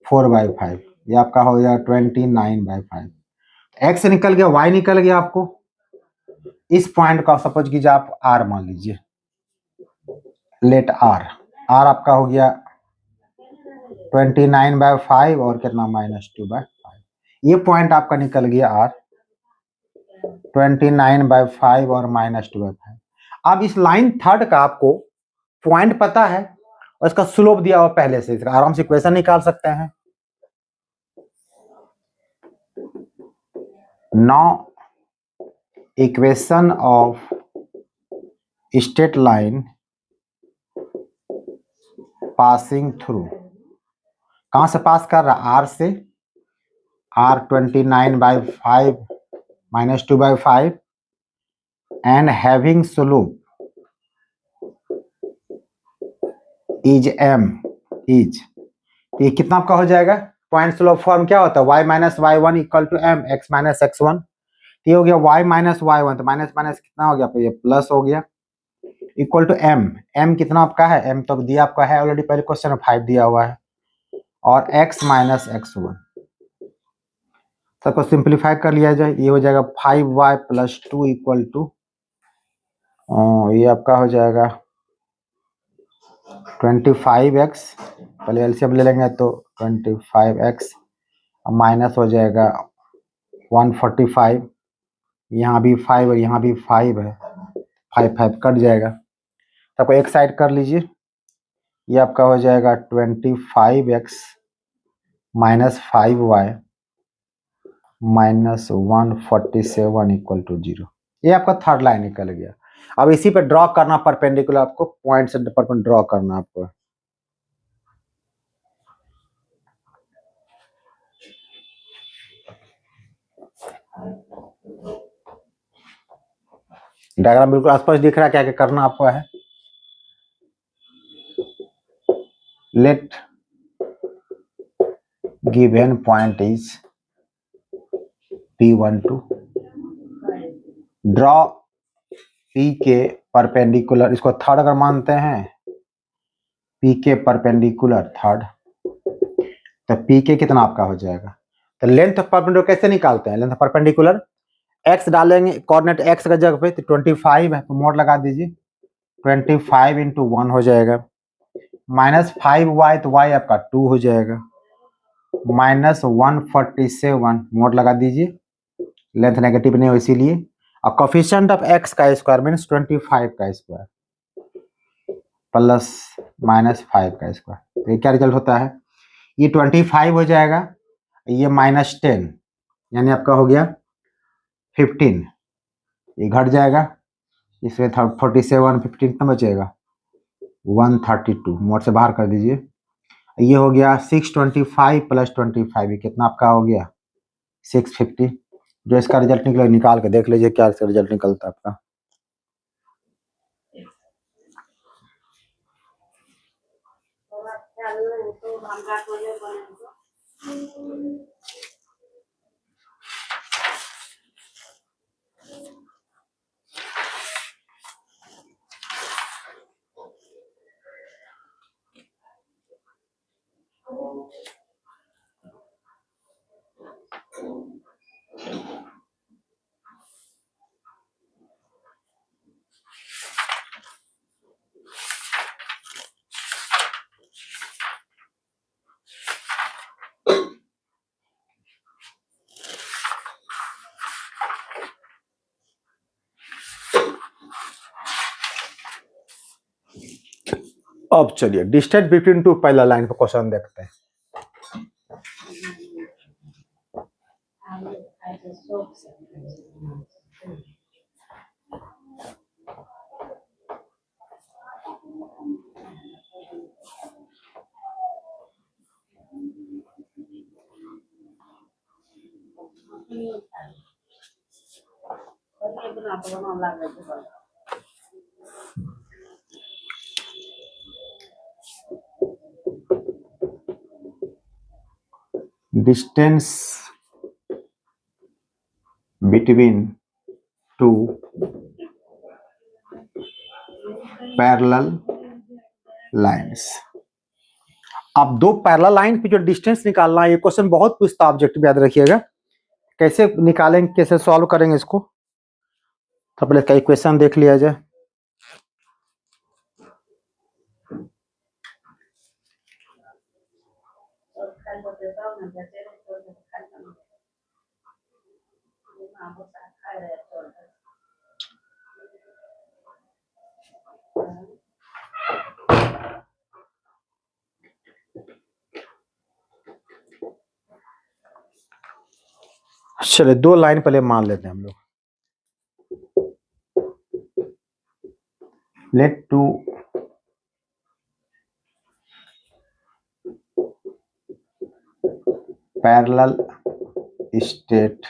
4/5, ये आपका हो गया 29/5। एक्स निकल गया, वाई निकल गया आपको। इस पॉइंट का सपोज कीजिए आप आर मान लीजिए, लेट आर आपका हो गया 29/5 और कितना -2/5। ये पॉइंट आपका निकल गया आर 29/5 और -2/5। अब इस लाइन थर्ड का आपको पॉइंट पता है और इसका स्लोप दिया हुआ पहले से, इसका आराम से इक्वेशन निकाल सकते हैं। Now equation of straight line passing through, कहां से पास कर रहा है? आर से। R 29/5 -2/5 and having slope is M is, ये कितना आपका हो जाएगा? पॉइंट स्लोप फॉर्म क्या होता है? y - y1 equal to m x - x1। ये हो गया y - y1, तो माइनस माइनस कितना हो गया? तो ये प्लस हो गया, इक्वल टू m। m कितना आपका है? m तो दिया आपका है ऑलरेडी, पहले क्वेश्चन में 5 दिया हुआ है, और x - x1 सबको सिंप्लीफाई कर लिया जाए, ये हो जाएगा 5y + 2 इक्वल टू, ये आपका हो जाएगा 25x, पहले एलसीएम ले लेंगे तो 25x माइनस हो जाएगा 145, यहाँ भी 5 और यहाँ भी 5 है, 5 कट जाएगा, तो आपको एक साइड कर लीजिए, ये आपका हो जाएगा 25x - 5y - 147 इक्वल टू 0। ये आपका थर्ड लाइन निकल गया। अब इसी पे ड्रॉ करना परपेंडिकुलर, आपको पॉइंट से पर ड्रॉ करना आपको। डायग्राम बिल्कुल स्पष्ट दिख रहा है, क्या क्या करना आपको है। Let given point is P12, draw P के परपेंडिकुलर, इसको थर्ड अगर मानते हैं, P के परपेंडिकुलर थर्ड, तो P के कितना आपका हो जाएगा? तो लेंथ परपेंडिकुलर कैसे निकालते हैं? लेंथ परपेंडिकुलर x डालेंगे कोऑर्डिनेट x का जगह पे, तो 25 है तो मोड लगा दीजिए, 25 × 1 हो जाएगा, -5y तो y आपका 2 हो जाएगा, -147 मोड लगा दीजिए, लेंथ नेगेटिव नहीं हो इसीलिए, और कोफिशिएंट ऑफ x का स्क्वायर मीन्स 25 का स्क्वायर प्लस -5 का स्क्वायर, तो ये क्या रिजल्ट होता है? ये 25 हो जाएगा, ये -10 यानी आपका हो गया 15, ये घट जाएगा, इसमें 47 15 कितना बचेगा? 132, मोड से बाहर कर दीजिए, ये हो गया 625 + 25, ये कितना आपका हो गया? 650। जो इसका रिजल्ट निकले निकाल के देख लीजिए क्या इसका रिजल्ट निकलता है आपका। अब चलिए डिस्टेंस बिटवीन टू पहला लाइन का क्वेश्चन देखते हैं। Distance between two parallel lines. अब दो पैरेलल लाइन पे जो डिस्टेंस निकालना है, ये क्वेश्चन बहुत पूछता है, ऑब्जेक्टिव याद रखिएगा। कैसे निकालेंगे, कैसे सॉल्व करेंगे इसको, तो पहले इसका इक्वेशन देख लिया जाए। चलिए 2 लाइन पहले मान लेते हैं हम लोग। Let 2 parallel straight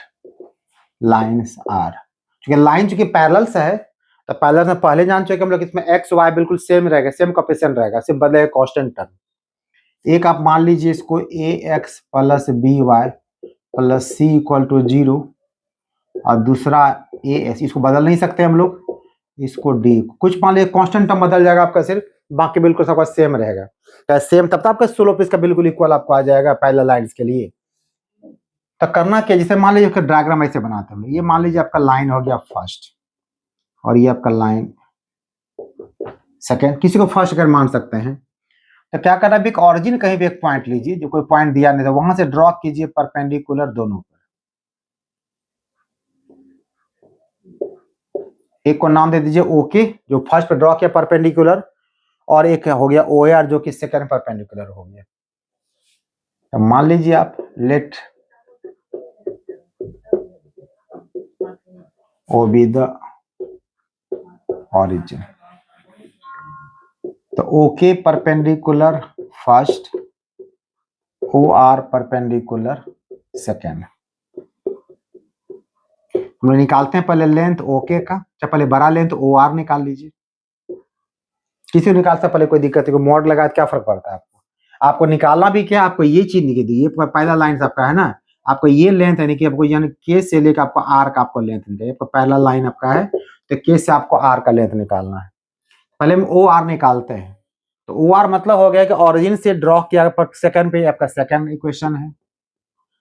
lines are, क्योंकि लाइन चूंकि पैरेलल से है तो पैरेलल में पहले जान चुके हम लोग, इसमें एक्स वाई बिल्कुल सेम रहेगा, सेम कोएफिशिएंट रहेगा, सिर्फ बदलेगा कांस्टेंट टर्म। एक आप मान लीजिए इसको A x plus B Y plus C equal to 0, और दूसरा ए एस, इसको बदल नहीं सकते हम लोग, इसको डी, कुछ मान लीजिए कांस्टेंट टर्म बदल जाएगा आपका, सिर्फ बाकी बिल्कुल सबका सेम रहेगा। तो सेम तब तक आपका स्लोप इसका बिल्कुल इक्वल आपको आ जाएगा पैरेलल लाइंस के लिए। तो करना क्या, जैसे मान लीजिए डायग्राम ऐसे बनाते हैं, ये मान लीजिए आपका लाइन हो गया फर्स्ट, और ये आपका लाइन सेकेंड, किसी को फर्स्ट अगर मान सकते हैं। तो क्या करना है, एक ऑरिजिन कहीं भी एक पॉइंट लीजिए, जो कोई पॉइंट दिया नहीं था, वहां से ड्रॉ कीजिए परपेंडिकुलर दोनों पर। एक को नाम दे दीजिए ओके, जो फर्स्ट पे ड्रॉ किया परपेंडिकुलर, और एक हो गया ओ आर, जो कि सेकंड परपेंडिकुलर हो गया। तो मान लीजिए आप let O be the origin, तो OK perpendicular first, O R perpendicular second. हम लोग निकालते हैं पहले लेंथ ओके का, चाहे पहले बड़ा लेंथ ओ आर निकाल लीजिए, किसी को निकालता पहले कोई दिक्कत है, मॉड लगा क्या फर्क पड़ता है आपको निकालना भी क्या, आपको ये चीज निकल दी, ये पहला लाइन आपका है ना, आपको ये लेंथ है कि आपको यानी के से लेकर आपको आर का आपको लेंथ निकाल, पहला लाइन आपका है, तो के से आपको आर का लेंथ निकालना है। पहले हम ओ आर निकालते हैं, तो ओ आर मतलब हो गया कि ऑरिजिन से ड्रॉ किया सेकंड पे, आपका सेकंड इक्वेशन है,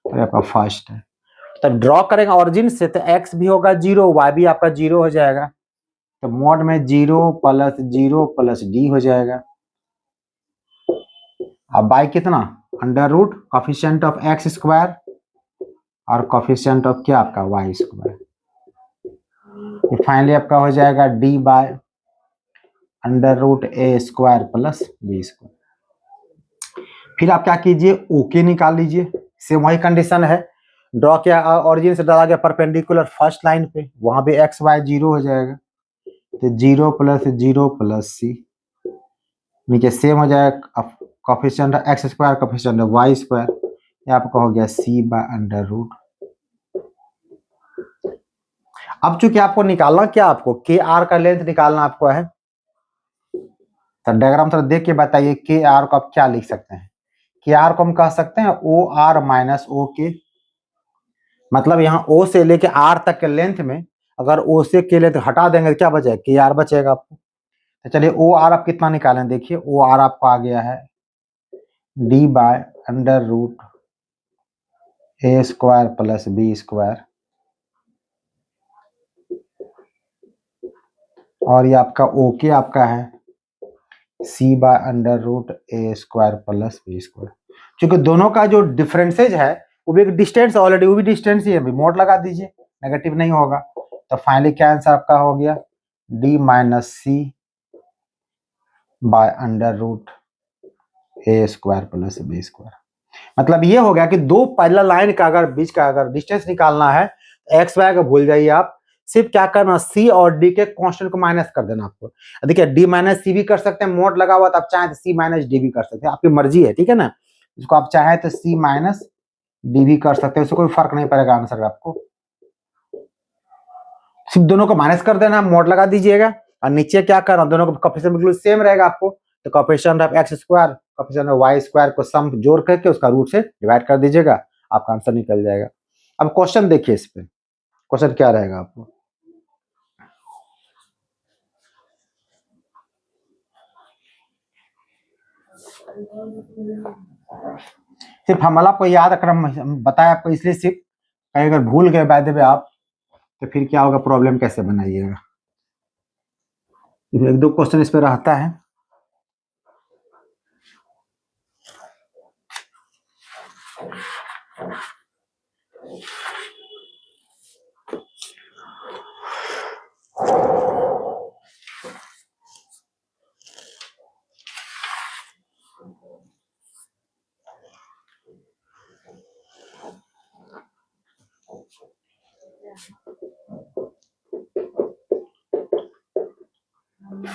और आपका फर्स्ट है। तब ड्रॉ करेंगे ऑरिजिन से, तो एक्स भी होगा 0, वाई भी आपका 0 हो जाएगा, तो मॉड में 0 प्लस डी हो जाएगा। अब बाई कितना, under root coefficient of x square और कॉफिशिएंट ऑफ क्या आपका वाई स्क्वायर, ये फाइनली आपका हो जाएगा D by under root A square plus B square. फिर आप क्या कीजिए, ओके निकाल लीजिए, सेम वही कंडीशन है, ड्रॉ किया ऑरिजिन से डाला गया परपेंडिकुलर फर्स्ट लाइन पे, वहां पे एक्स वाई 0 हो जाएगा, तो 0 प्लस सी, नीचे सेम हो जाएगा coefficient x square coefficient y square, ये आपका हो गया सी बाय अंडर रूट। अब चूंकि आपको निकालना क्या, आपको के आर का लेंथ निकालना आपको है, तो डायग्राम थोड़ा देख के बताइए के आर को आप क्या लिख सकते हैं। के आर को हम कह सकते हैं ओ आर माइनस ओ के, मतलब यहाँ ओ से लेके आर तक के लेंथ में अगर ओ से के लेंथ हटा देंगे तो क्या बचेगा, के आर बचेगा आपको। तो चलिए ओ आर आप कितना निकालें, देखिए ओ आर आपको आ गया है D by under root A square plus B square, और ये आपका ओके आपका है C by under root A square plus B square. क्योंकि दोनों का जो डिफरेंसेज है वो भी एक डिस्टेंस, ऑलरेडी वो भी डिस्टेंस ही है, मोड लगा दीजिए, नेगेटिव नहीं होगा। तो फाइनली क्या आंसर आपका हो गया, D minus C by under root A square plus B square. मतलब ये हो गया कि दो पैरेलल लाइन का अगर बीच का अगर डिस्टेंस निकालना है, एक्स वाई का भूल जाइए आप, सिर्फ क्या करना, सी और डी के कांस्टेंट को माइनस कर देना आपको। देखिए डी माइनस सी भी कर सकते हैं, मोड लगा हुआ, तो आप चाहें तो सी माइनस डी भी कर सकते हैं, आपकी मर्जी है, ठीक है ना। इसको आप चाहें तो सी माइनस डी भी कर सकते हैं, उससे कोई फर्क नहीं पड़ेगा आंसर आपको, सिर्फ दोनों को माइनस कर देना, मोड लगा दीजिएगा, और नीचे क्या करना, दोनों का कोएफिशिएंट बिल्कुल सेम रहेगा आपको, तो coefficient of x square coefficient of y square को सम जोड़ करके उसका रूट से डिवाइड कर दीजिएगा, आपका आंसर निकल जाएगा। अब क्वेश्चन देखिए, इस पे क्वेश्चन क्या रहेगा आपको, सिर्फ हम आपको याद रखना बताया आपको, इसलिए सिर्फ कहीं अगर भूल गए बाय द वे आप, तो फिर क्या होगा, प्रॉब्लम कैसे बनाइएगा। एक दो क्वेश्चन इस पे रहता है।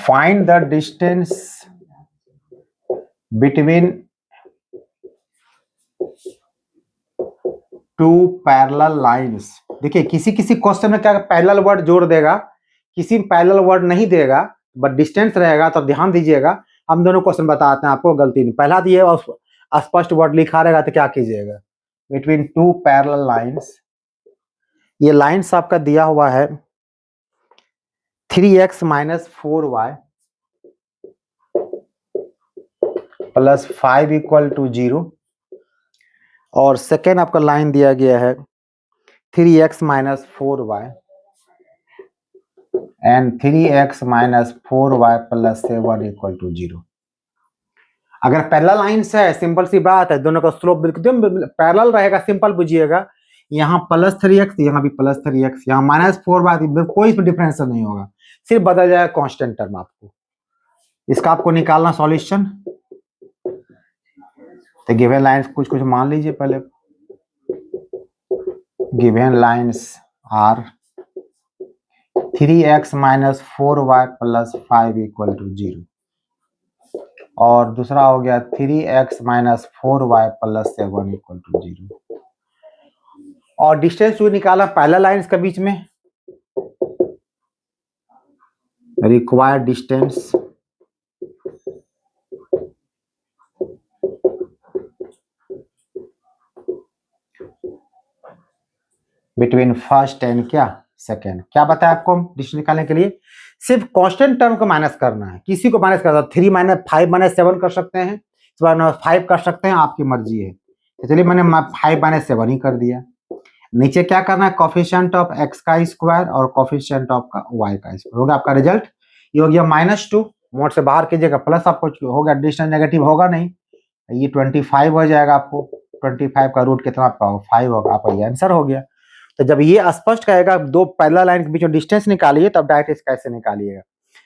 Find the distance between two parallel lines। देखिए किसी किसी क्वेश्चन में क्या पैरेलल वर्ड जोड़ देगा, किसी में पैरेलल वर्ड नहीं देगा, बट डिस्टेंस रहेगा। तो ध्यान दीजिएगा, हम दोनों क्वेश्चन बताते हैं आपको, गलती नहीं। पहला दिए स्पष्ट वर्ड लिखा रहेगा तो क्या कीजिएगा, बिटवीन टू पैरेलल लाइन्स। ये लाइन्स आपका दिया हुआ है 3x minus 4y plus 5 equal to 0, और सेकेंड आपका लाइन दिया गया है 3x minus 4y and 3x minus 4y plus 7 equal to 0। अगर पैरेलल लाइन्स है, सिंपल सी बात है, दोनों का स्लोप बिल्कुल पैरेलल रहेगा, सिंपल बुझिएगा। यहाँ प्लस 3x, यहाँ भी प्लस 3x, यहाँ माइनस 4y, कोई डिफरेंस नहीं होगा, सिर्फ बदल जाएगा कांस्टेंट टर्म। आपको इसका आपको निकालना सॉल्यूशन। तो गिवन लाइन्स कुछ कुछ मान लीजिए पहले। Given lines are 3x minus 4y plus 5 equal to 0, और दूसरा हो गया 3x minus 4y plus 7 equal to 0। और डिस्टेंस जो निकाला पैरेलल लाइन्स के बीच में, required distance between first and क्या सेकेंड। क्या बताया आपको डिस्टेंस निकालने के लिए, सिर्फ कांस्टेंट टर्म को माइनस करना है। किसी को माइनस करना, 3 माइनस 5 माइनस 7 कर सकते हैं, 5 कर सकते हैं, आपकी मर्जी है। तो चलिए मैंने 5 माइनस 7 ही कर दिया। नीचे क्या करना है, कोफिशिएंट ऑफ x का स्क्वायर और कोफिशिएंट ऑफ का y का स्क्वायर। हो गया आपका रिजल्ट, ये हो गया -2। मोड से बाहर कीजिएगा, प्लस आपको हो गया, डिस्टेंस नेगेटिव होगा नहीं, ये 25 हो जाएगा। आपको 25 का रूट कितना आपका 5 होगा, आपका ये आंसर हो गया। तो जब ये स्पष्ट कहेगा दो पैरेलल लाइन के बीच में डिस्टेंस निकालिए, तब डायरेक्ट इसका ऐसे निकालिएगा।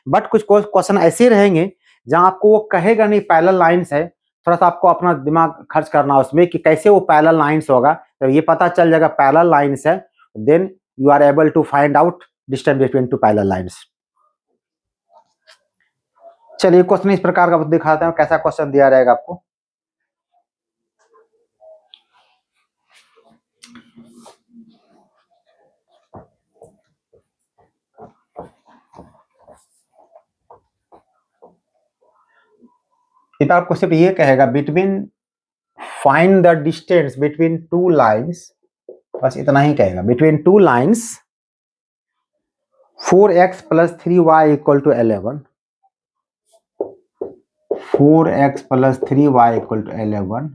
बट कुछ क्वेश्चन ऐसे रहेंगे जहां आपको वो कहेगा नहीं पैरेलल लाइन्स है, थोड़ा सा आपको अपना दिमाग खर्च करना उसमें कि कैसे वो पैरेलल लाइन्स होगा। तो ये पता चल जाएगा पैरेलल लाइन्स है, then you are able to find out distance between two parallel lines. चलिए क्वेश्चन इस प्रकार का दिखाते हैं, कैसा क्वेश्चन दिया रहेगा आपको। तो आपको सिर्फ ये कहेगा between find the distance between two lines, बस इतना ही कहेगा। Between two lines 4x plus 3y equal to 11, 4x plus 3y equal to 11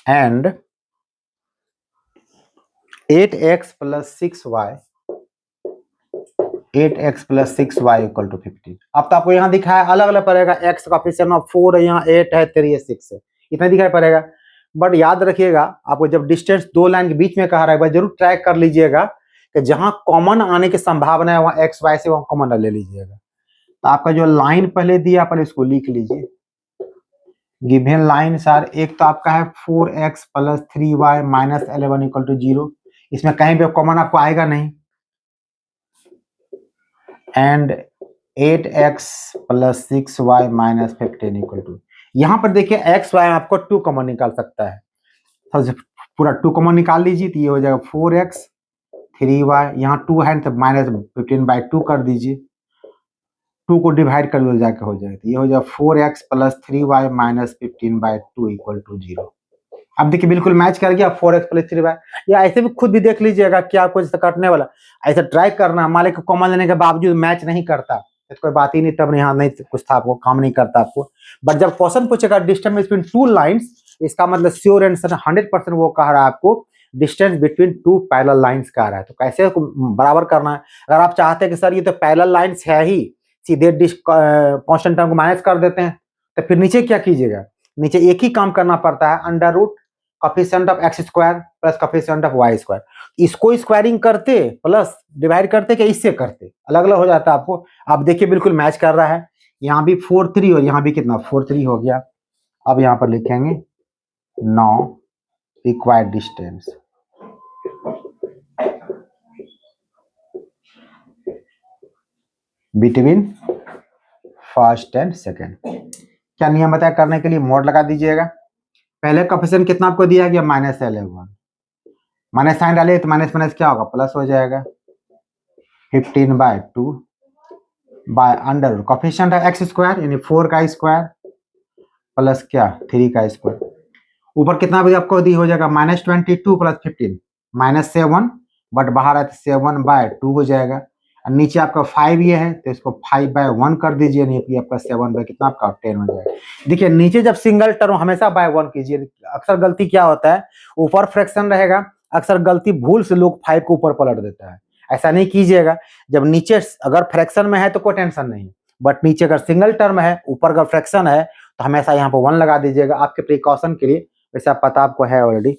and 8x plus 6y, 8x plus 6y equal to 15। अब तो आपको यहाँ दिखाया अलग अलग पड़ेगा, x का कोफिशिएंट 4 है, यहाँ 8 है, 3 है, 6 है, इतना दिखाई पड़ेगा। बट याद रखिएगा, आपको जब डिस्टेंस दो लाइन के बीच में कहा रहेगा, जरूर ट्रैक कर लीजिएगा कि जहां कॉमन आने की संभावना है वहां x y से वहां कॉमन ले लीजिएगा। तो आपका जो लाइन पहले दिया, पहले इसको लिख लीजिए। गिवन लाइन सर, एक तो आपका है 4x plus 3y minus 11 equal to 0, इसमें कहीं भी कॉमन आपको आएगा नहीं। And 8x plus 6y minus 15 equal to, यहाँ पर देखिए x y आपको 2 कॉमन निकाल सकता है, तो पूरा 2 कॉमन निकाल लीजिए, तो ये हो जाएगा 4x 3y, यहाँ 2 है तो माइनस 15/2 कर दीजिए, 2 को डिवाइड कर दो जाके हो जाएगा, तो ये हो जाएगा 4x plus 3y minus 15/2 equal to 0। अब देखिए बिल्कुल मैच कर गया 4x प्लस 3y। या ऐसे भी खुद भी देख लीजिएगा क्या कुछ कटने वाला, ऐसा ट्राई करना, मान लीजिए कॉमन लेने के बावजूद मैच नहीं करता, तो कोई बात ही नहीं, तब यहाँ नहीं कुछ था, आपको काम नहीं करता आपको। बट जब क्वेश्चन पूछेगा डिस्टेंस बिटवीन टू लाइन्स, इसका मतलब श्योर एंड 100% वो कह रहा है आपको distance between two parallel lines का रहा है। तो कैसे बराबर करना है? अगर आप चाहते हैं कि सर ये तो पैरेलल लाइंस है ही, सीधे कांस्टेंट टर्म को माइनस कर देते हैं, तो फिर नीचे क्या कीजिएगा? नीचे एक ही काम करना पड़ता है, under root coefficient of x square plus coefficient of y square. इसको स्क्वायरिंग करते प्लस डिवाइड करते कि इससे करते, अलग अलग हो जाता है आपको। आप देखिए बिल्कुल मैच कर रहा है, यहाँ भी 4 3 और यहाँ भी कितना 4 3 हो गया। अब यहाँ पर लिखेंगे now required distance between first and second. क्या नियम बताया करने के लिए? मोड लगा दीजिएगा। पहले कोफिशिएंट कितना आपको दिया गया? -11। माइनस साइन डालिए तो माइनस माइनस क्या होगा? प्लस हो जाएगा। 15/2 बाय अंडर रूट कोफिशिएंट है एक्स स्क्वायर यानी 4 का स्क्वायर प्लस क्या 3 का स्क्वायर। ऊपर कितना भी आपको दी हो जाएगा? -22 प्लस 15 -7, बट बाहर है तो 7/2 हो जाएगा। और नीचे आपका 5 ये है तो इसको 5/1 कर दीजिए, नहीं कि आपका 7 कितना आपका 10 हो जाएगा। देखिए नीचे जब सिंगल टर्म हमेशा बाय 1 कीजिए। अक्सर गलती क्या होता है, ऊपर फ्रैक्शन रहेगा, अक्सर गलती भूल से लोग 5 को ऊपर पलट देता है। ऐसा नहीं कीजिएगा। जब नीचे अगर फ्रैक्शन में है तो कोई टेंशन नहीं, बट नीचे अगर सिंगल टर्म है, ऊपर अगर फ्रैक्शन है तो हमेशा यहाँ पर 1 लगा दीजिएगा आपके प्रिकॉशन के लिए। वैसे आप पता आपको है ऑलरेडी।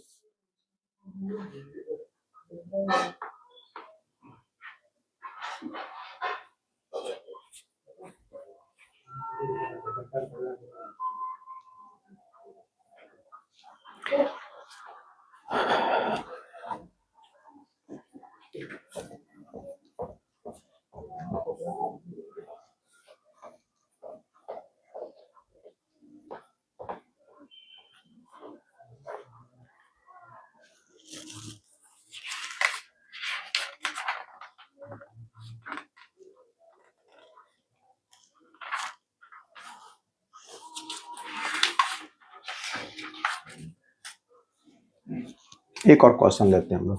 एक और क्वेश्चन लेते हैं हम लोग।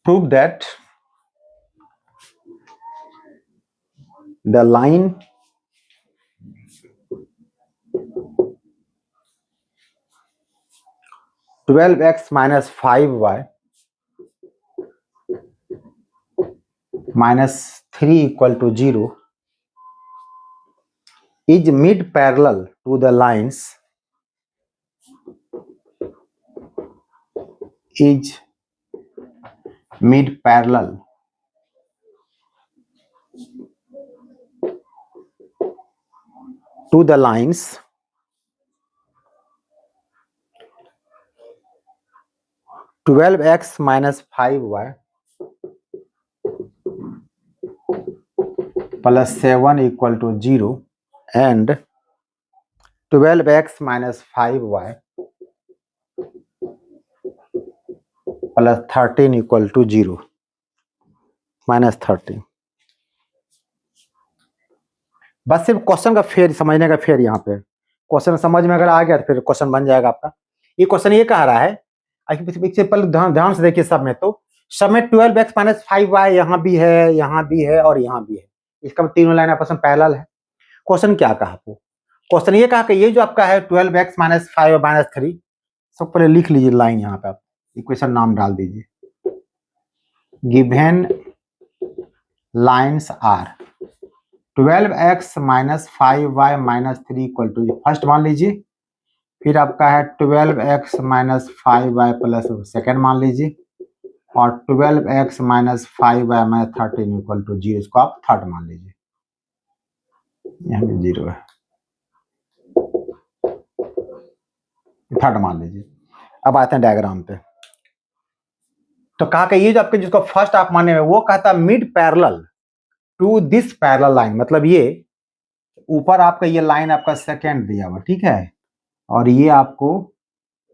Prove that the line (12x - 5y - 3 = 0) is mid parallel to the lines mid parallel to the lines 12x - 5y plus 7 = 0 and 12x - 5y plus 13 = 0 -13। बस सिर्फ क्वेश्चन का फेर समझने का फेर यहाँ पे क्वेश्चन समझ में अगर आ गया तो फिर क्वेश्चन बन जाएगा आपका। ये क्वेश्चन ये कह रहा है, पहले ध्यान से देखिए। सब में 12x - 5y यहाँ भी है, यहाँ भी है और यहाँ भी है। इसका तीनों लाइन आपस में पैरेलल है। क्वेश्चन क्या कहा आपको? क्वेश्चन ये कहा कि ये जो आपका है 12x - 5 - 3, सब पहले लिख लीजिए लाइन यहाँ पे, आप इक्वेशन नाम डाल दीजिए। Given lines are 12x - 5y - 3 = first मान लीजिए, फिर आपका है 12x - 5y प्लस सेकेंड मान लीजिए, और 12x - 5y - 13 = 0, इसको आप थर्ड मान लीजिए। यहाँ में 0 है, थर्ड मान लीजिए। अब आते हैं डायग्राम पे। तो कहा कि ये जो आपके जिसको फर्स्ट आप माने हैं वो कहता है mid parallel to this parallel line, मतलब ये ऊपर आपका ये लाइन आपका सेकेंड दिया हुआ, ठीक है, और ये आपको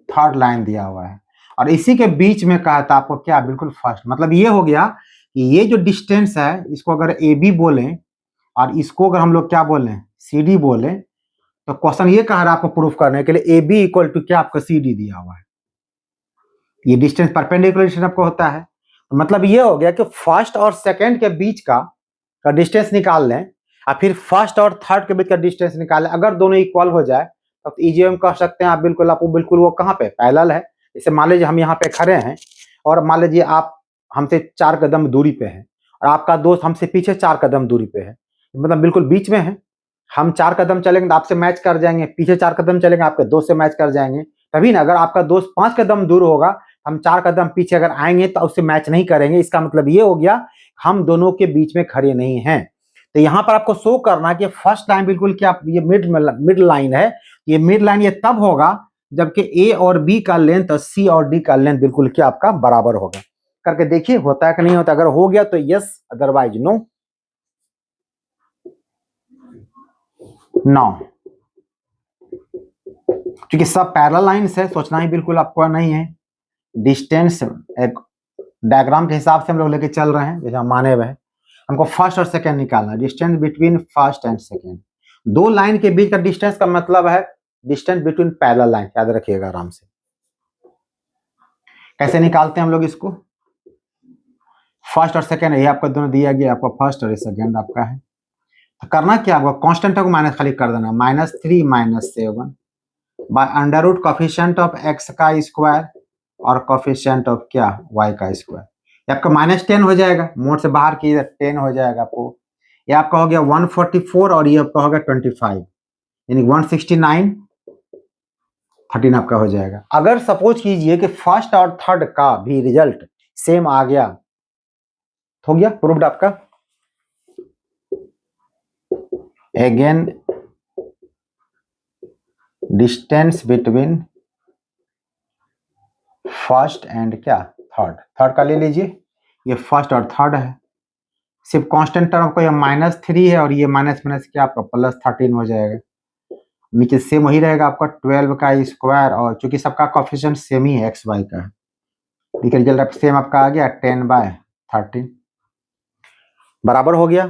थर्ड लाइन दिया हुआ है, और इसी के बीच में कहा था आपको क्या, बिल्कुल फर्स्ट। मतलब ये हो गया कि ये जो डिस्टेंस है इसको अगर ए बी बोलें और इसको अगर हम लोग क्या बोलें सी डी बोलें, तो क्वेश्चन ये कह रहा है आपको प्रूफ करने के लिए ए बी इक्वल टू क्या आपका सी डी दिया हुआ है। ये डिस्टेंस परपेंडिकुलर डिस्टेंस आपको होता है। तो मतलब ये हो गया कि फर्स्ट और सेकेंड के बीच का का डिस्टेंस निकाल लें और फिर फर्स्ट और थर्ड के बीच का डिस्टेंस निकालें, अगर दोनों इक्वल हो जाए तो इजीली हम कह सकते हैं आप बिल्कुल, आपको बिल्कुल वो कहाँ पे पैरेलल है। जैसे मान लीजिए हम यहाँ पे खड़े हैं और मान लीजिए आप हमसे 4 कदम दूरी पे हैं और आपका दोस्त हमसे पीछे 4 कदम दूरी पे है, मतलब बिल्कुल बीच में है। हम 4 कदम चलेंगे तो आपसे मैच कर जाएंगे, पीछे 4 कदम चलेंगे आपके दोस्त से मैच कर जाएंगे। तभी ना, अगर आपका दोस्त 5 कदम दूर होगा, हम 4 कदम पीछे अगर आएंगे तो उससे मैच नहीं करेंगे। इसका मतलब ये हो गया हम दोनों के बीच में खड़े नहीं हैं। तो यहाँ पर आपको शो करना कि फर्स्ट लाइन बिल्कुल क्या ये मिड लाइन है। ये मिड लाइन ये तब होगा जबकि ए और बी का लेंथ और सी और डी का लेंथ बिल्कुल क्या आपका बराबर होगा। करके देखिए होता है कि नहीं होता। अगर हो गया तो यस, अदरवाइज नो। नाउ क्योंकि सब पैरेलल लाइंस है, सोचना ही बिल्कुल आपको नहीं है। डिस्टेंस एक डायग्राम के हिसाब से हम लोग लेके चल रहे हैं, जैसे हम माने हुए हैं। हमको फर्स्ट और सेकंड निकालना है, distance between first and second. दो लाइन के बीच का डिस्टेंस का मतलब है डिस्टेंस बिटवीन पैरेलल लाइन, याद रखिएगा आराम से। कैसे निकालते हैं हम लोग इसको? फर्स्ट और सेकंड ये आपको दोनों दिया गया, आपका फर्स्ट और सेकंड आपका है। तो करना क्या होगा, कांस्टेंट को माइनस खाली कर देना, -3 - 7 by under root coefficient of x का स्क्वायर और कोफिशिएंट ऑफ क्या y का स्क्वायर। ये आपका -10 हो जाएगा, मोड से बाहर की 10 हो जाएगा आपको। ये आपका हो गया 144 और ये आपका होगा 25, यानी 169 13 आपका हो जाएगा। अगर सपोज कीजिए कि फर्स्ट और थर्ड का भी रिजल्ट सेम आ गया, तो हो गया प्रूव्ड आपका। Again distance between first and क्या थर्ड का ले लीजिए, ये फर्स्ट और थर्ड है। सिर्फ कांस्टेंट टर्म को ये -3 है और ये माइनस क्या आपका +13 हो जाएगा। नीचे सेम वही रहेगा आपका 12 का स्क्वायर, और चूंकि सबका कोफिशिएंट सेम ही है एक्स वाई का, ठीक है। रिजल्ट सेम आपका आ गया 10/13 बराबर हो गया।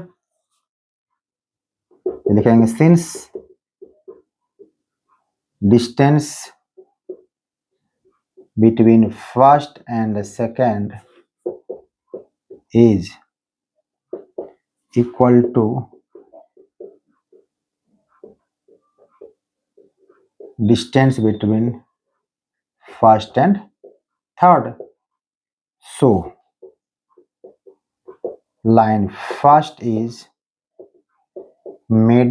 लिखेंगे since distance between first and second is equal to distance between first and third. So line first is mid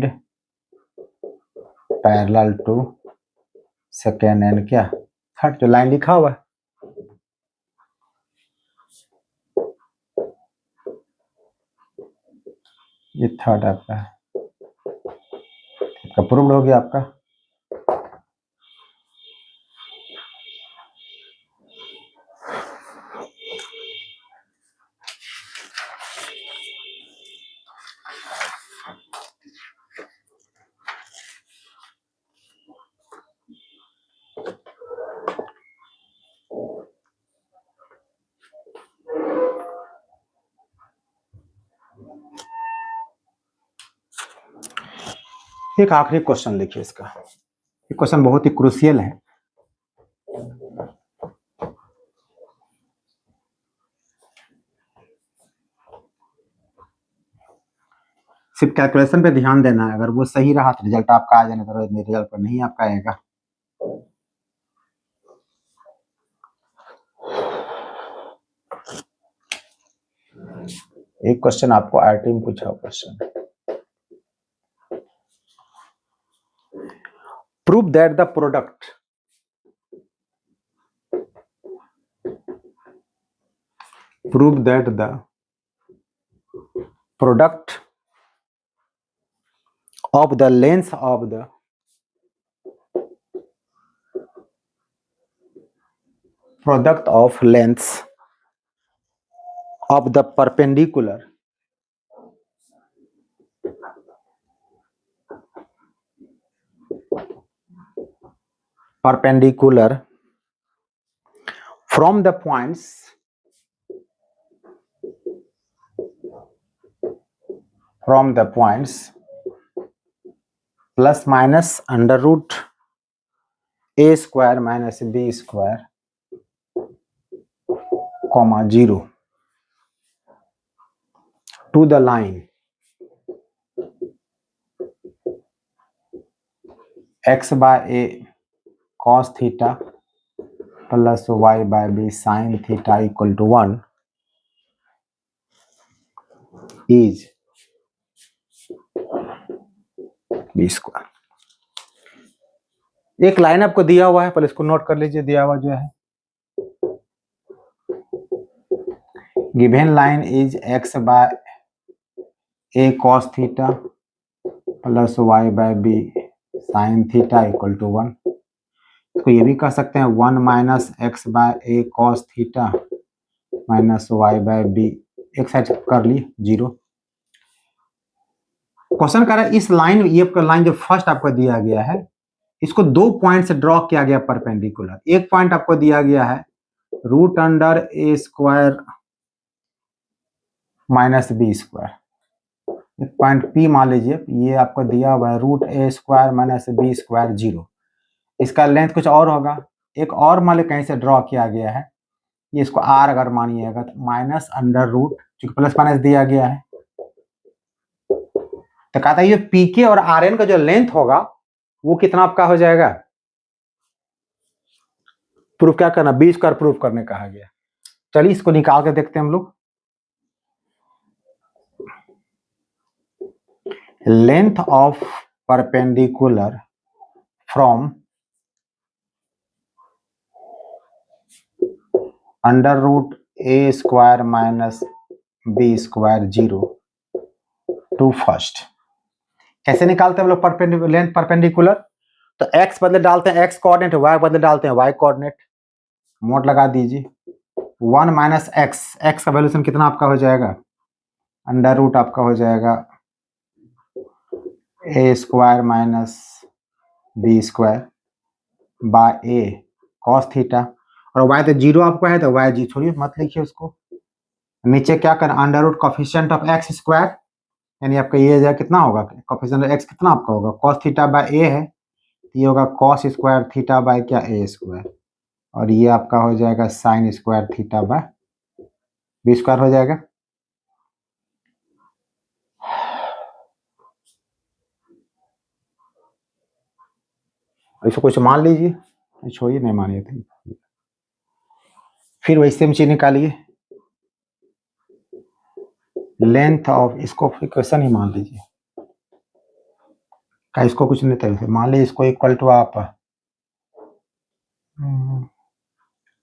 parallel to second and क्या थर्ड, जो लाइन लिखा हुआ है। ये थर्ड आपका है, प्रूव्ड हो गया आपका। एक आखिरी क्वेश्चन लिखिए इसका, ये क्वेश्चन बहुत ही क्रूशियल है। सिर्फ कैलकुलेशन पे ध्यान देना है, अगर वो सही रहा तो रिजल्ट आपका आ जाने, तो रिजल्ट पर नहीं आपका आएगा। एक क्वेश्चन आपको आईटी में पूछा question, prove that the product of the length of the product of lengths of the perpendicular from the points plus minus under root a square minus b square comma 0 to the line x by A cos theta plus Y by B sine theta equal to 1 is b square. एक line आपको दिया हुआ है, पहले इसको note कर लीजिए। दिया हुआ जो है given line is X by A cos theta plus Y by B sine theta equal to 1। तो ये भी कह सकते हैं 1 minus X by A cos theta minus Y by B, एक साइड कर ली 0। क्वेश्चन कर रहा है इस लाइन, ये आपका लाइन जो फर्स्ट आपको दिया गया है, इसको 2 पॉइंट से ड्रॉ किया गया परपेंडिकुलर। एक पॉइंट आपको दिया गया है रूट अंडर ए स्क्वायर माइनस बी स्क्वायर, एक पॉइंट पी मान लीजिए, ये आपको दिया हुआ है रूट ए स्क्वायर माइनस बी स्क्वायर 0। इसका लेंथ कुछ और होगा। एक और मान लीजिए कहीं से ड्रॉ किया गया है, ये इसको आर अगर मानिएगा तो माइनस अंडर रूट, चूंकि प्लस माइनस दिया गया है, तो कहता है ये पीके और आर एन का जो लेंथ होगा वो कितना आपका हो जाएगा। प्रूफ क्या करना, बी स्क्वायर प्रूफ करने कहा गया। चलिए इसको निकाल के देखते हैं हम लोग। Length of perpendicular from under root A square minus B square 0 to first. कैसे निकालते हैं हम लोग लेंथ परपेंडिकुलर? तो x बदले डालते हैं x कोऑर्डिनेट, y बदले डालते हैं y कोऑर्डिनेट, मोड लगा दीजिए। 1 माइनस x का वैल्यूशन कितना आपका हो जाएगा, अंडर रूट आपका हो जाएगा A square minus B square by A cos theta, और y तो 0 आपका है तो y जी छोड़िए मत लिखिए उसको। नीचे क्या करना, under root coefficient of x square, यानी आपका ये जो कितना होगा, कॉफिशिएंट ऑफ एक्स कितना आपका होगा, कॉस थीटा बाय ए है, ये होगा कॉस स्क्वायर थीटा बाय क्या ए स्क्वायर, और ये आपका हो जाएगा sine square theta by b square हो जाएगा। इसको कुछ मान लीजिए, छोड़िए नहीं मानिए थे। फिर वही सेम चीज निकालिए, लेंथ ऑफ, इसको क्वेश्चन ही मान लीजिए, क्या इसको कुछ नहीं तरीके मान लीजिए, इसको इक्वल टू आप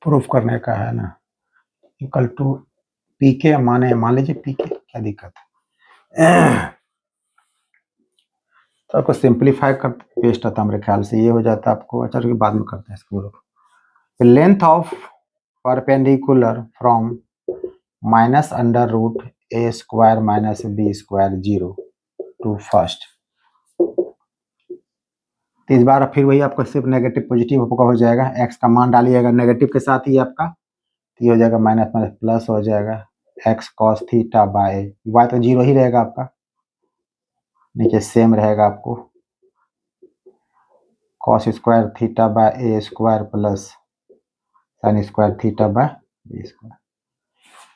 प्रूफ करने का है ना, इक्वल टू पी के मान लीजिए पी के, क्या दिक्कत है। तो आपको सिंप्लीफाई कर बेस्ट आता मेरे ख्याल से, ये हो जाता आपको। अच्छा चलिए बाद में करते हैं इसको लोग। Length of perpendicular from minus under root A square minus B square 0 to first. तो इस बार फिर वही आपका सिर्फ नेगेटिव पॉजिटिव आपका हो जाएगा, एक्स का मान डालिएगा नेगेटिव के साथ ही आपका, तो ये हो जाएगा माइनस माइनस प्लस हो जाएगा x cos theta by y, तो 0 ही रहेगा आपका, नीचे सेम रहेगा आपको cos square theta by a square plus sine square theta by b square.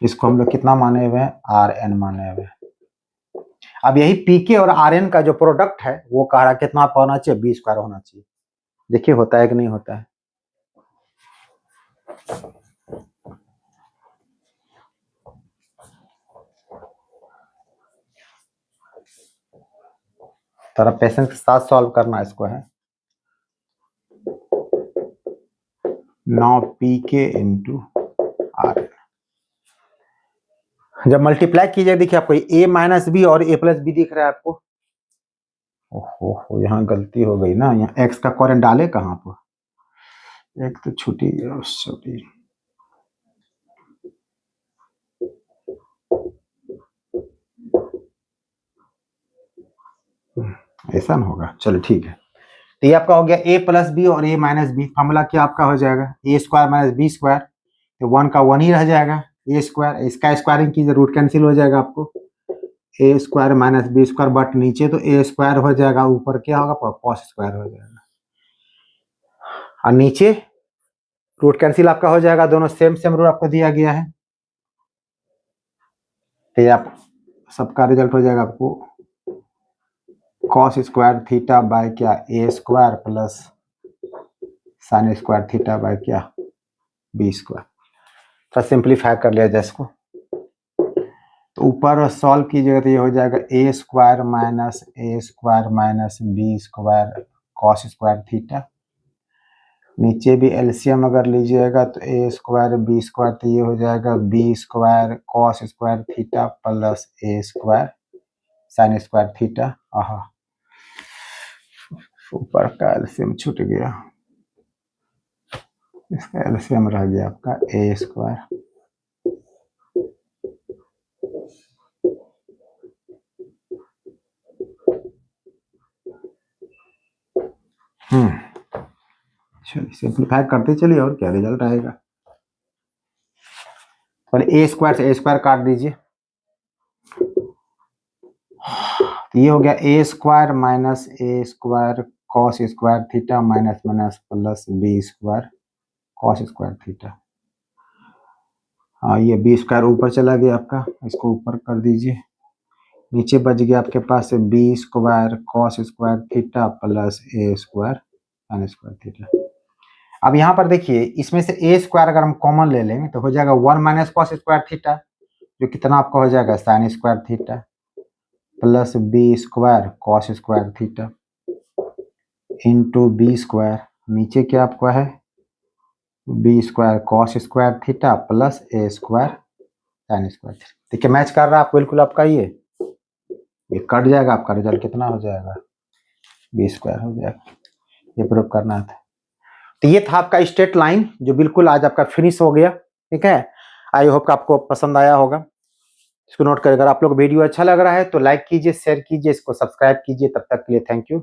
इसको हम लोग कितना माने हुए हैं, आर एन माने हुए हैं। अब यही पीके और आर एन का जो प्रोडक्ट है वो कह रहा कितना आपका होना चाहिए, बी स्क्वायर होना चाहिए। देखिए होता है कि नहीं होता है। थोड़ा पेशेंस के साथ सॉल्व करना इसको है। नाउ पी के इंटू आर एन, जब मल्टीप्लाई कीजिए देखिए आपको ए माइनस बी और ए प्लस बी दिख रहा है आपको। ओहो यहाँ गलती हो गई ना, यहाँ एक्स का कोऑर्डिनेट डाले कहाँ पर, एक तो छुट्टी छोटी, ऐसा ना होगा। चलो ठीक है, तो ये आपका हो गया ए प्लस बी और ए माइनस बी। फॉर्मूला क्या आपका हो जाएगा, A square minus B square, तो 1 का 1 ही रह जाएगा, ए स्क्वायर, इसका स्क्वायरिंग कीजिए रूट कैंसिल हो जाएगा आपको, A square minus B square, but नीचे तो ए स्क्वायर हो जाएगा, ऊपर क्या होगा कॉस स्क्वायर हो जाएगा, और नीचे रूट कैंसिल आपका हो जाएगा, दोनों सेम सेम रूट आपको दिया गया है, तो ये आप सबका रिजल्ट हो जाएगा आपको कॉस स्क्वायर थीटा बाय क्या A square plus sine square theta by क्या बी स्क्वायर। थोड़ा सिंप्लीफाई कर लिया जाए इसको, तो ऊपर सॉल्व कीजिएगा तो ये हो जाएगा A square minus B square cos square theta. नीचे भी एलसीएम अगर लीजिएगा तो ए स्क्वायर बी स्क्वायर, तो ये हो जाएगा B square cos square theta plus A square sine square theta. आहा, ऊपर का एलसीएम छूट गया, इसका एलसीएम रह गया आपका ए स्क्वायर चलिए सिंप्लीफाई करते चलिए और क्या रिजल्ट आएगा। पहले ए स्क्वायर से ए स्क्वायर काट दीजिए, तो ये हो गया A square cos square theta minus minus plus B square cos square theta. हाँ, ये बी स्क्वायर ऊपर चला गया आपका, इसको ऊपर कर दीजिए। नीचे बच गया आपके पास B square cos square theta plus A square sine square theta. अब यहाँ पर देखिए, इसमें से ए स्क्वायर अगर हम कॉमन ले लेंगे तो हो जाएगा 1 माइनस कॉस स्क्वायर थीटा, जो कितना आपका हो जाएगा sine square theta plus B square cos square theta into B square, नीचे क्या आपका है B square cos square theta plus A square sine square theta. देखिए मैच कर रहा है आपको बिल्कुल, आपका ये कट जाएगा, आपका रिजल्ट कितना हो जाएगा बी स्क्वायर हो जाएगा। ये प्रूव करना था। तो ये था आपका स्ट्रेट लाइन जो बिल्कुल आज आपका फिनिश हो गया। ठीक है, आई होप आपको पसंद आया होगा। इसको नोट कर, अगर आप लोग वीडियो अच्छा लग रहा है तो लाइक कीजिए, शेयर कीजिए, इसको सब्सक्राइब कीजिए। तब तक के लिए थैंक यू।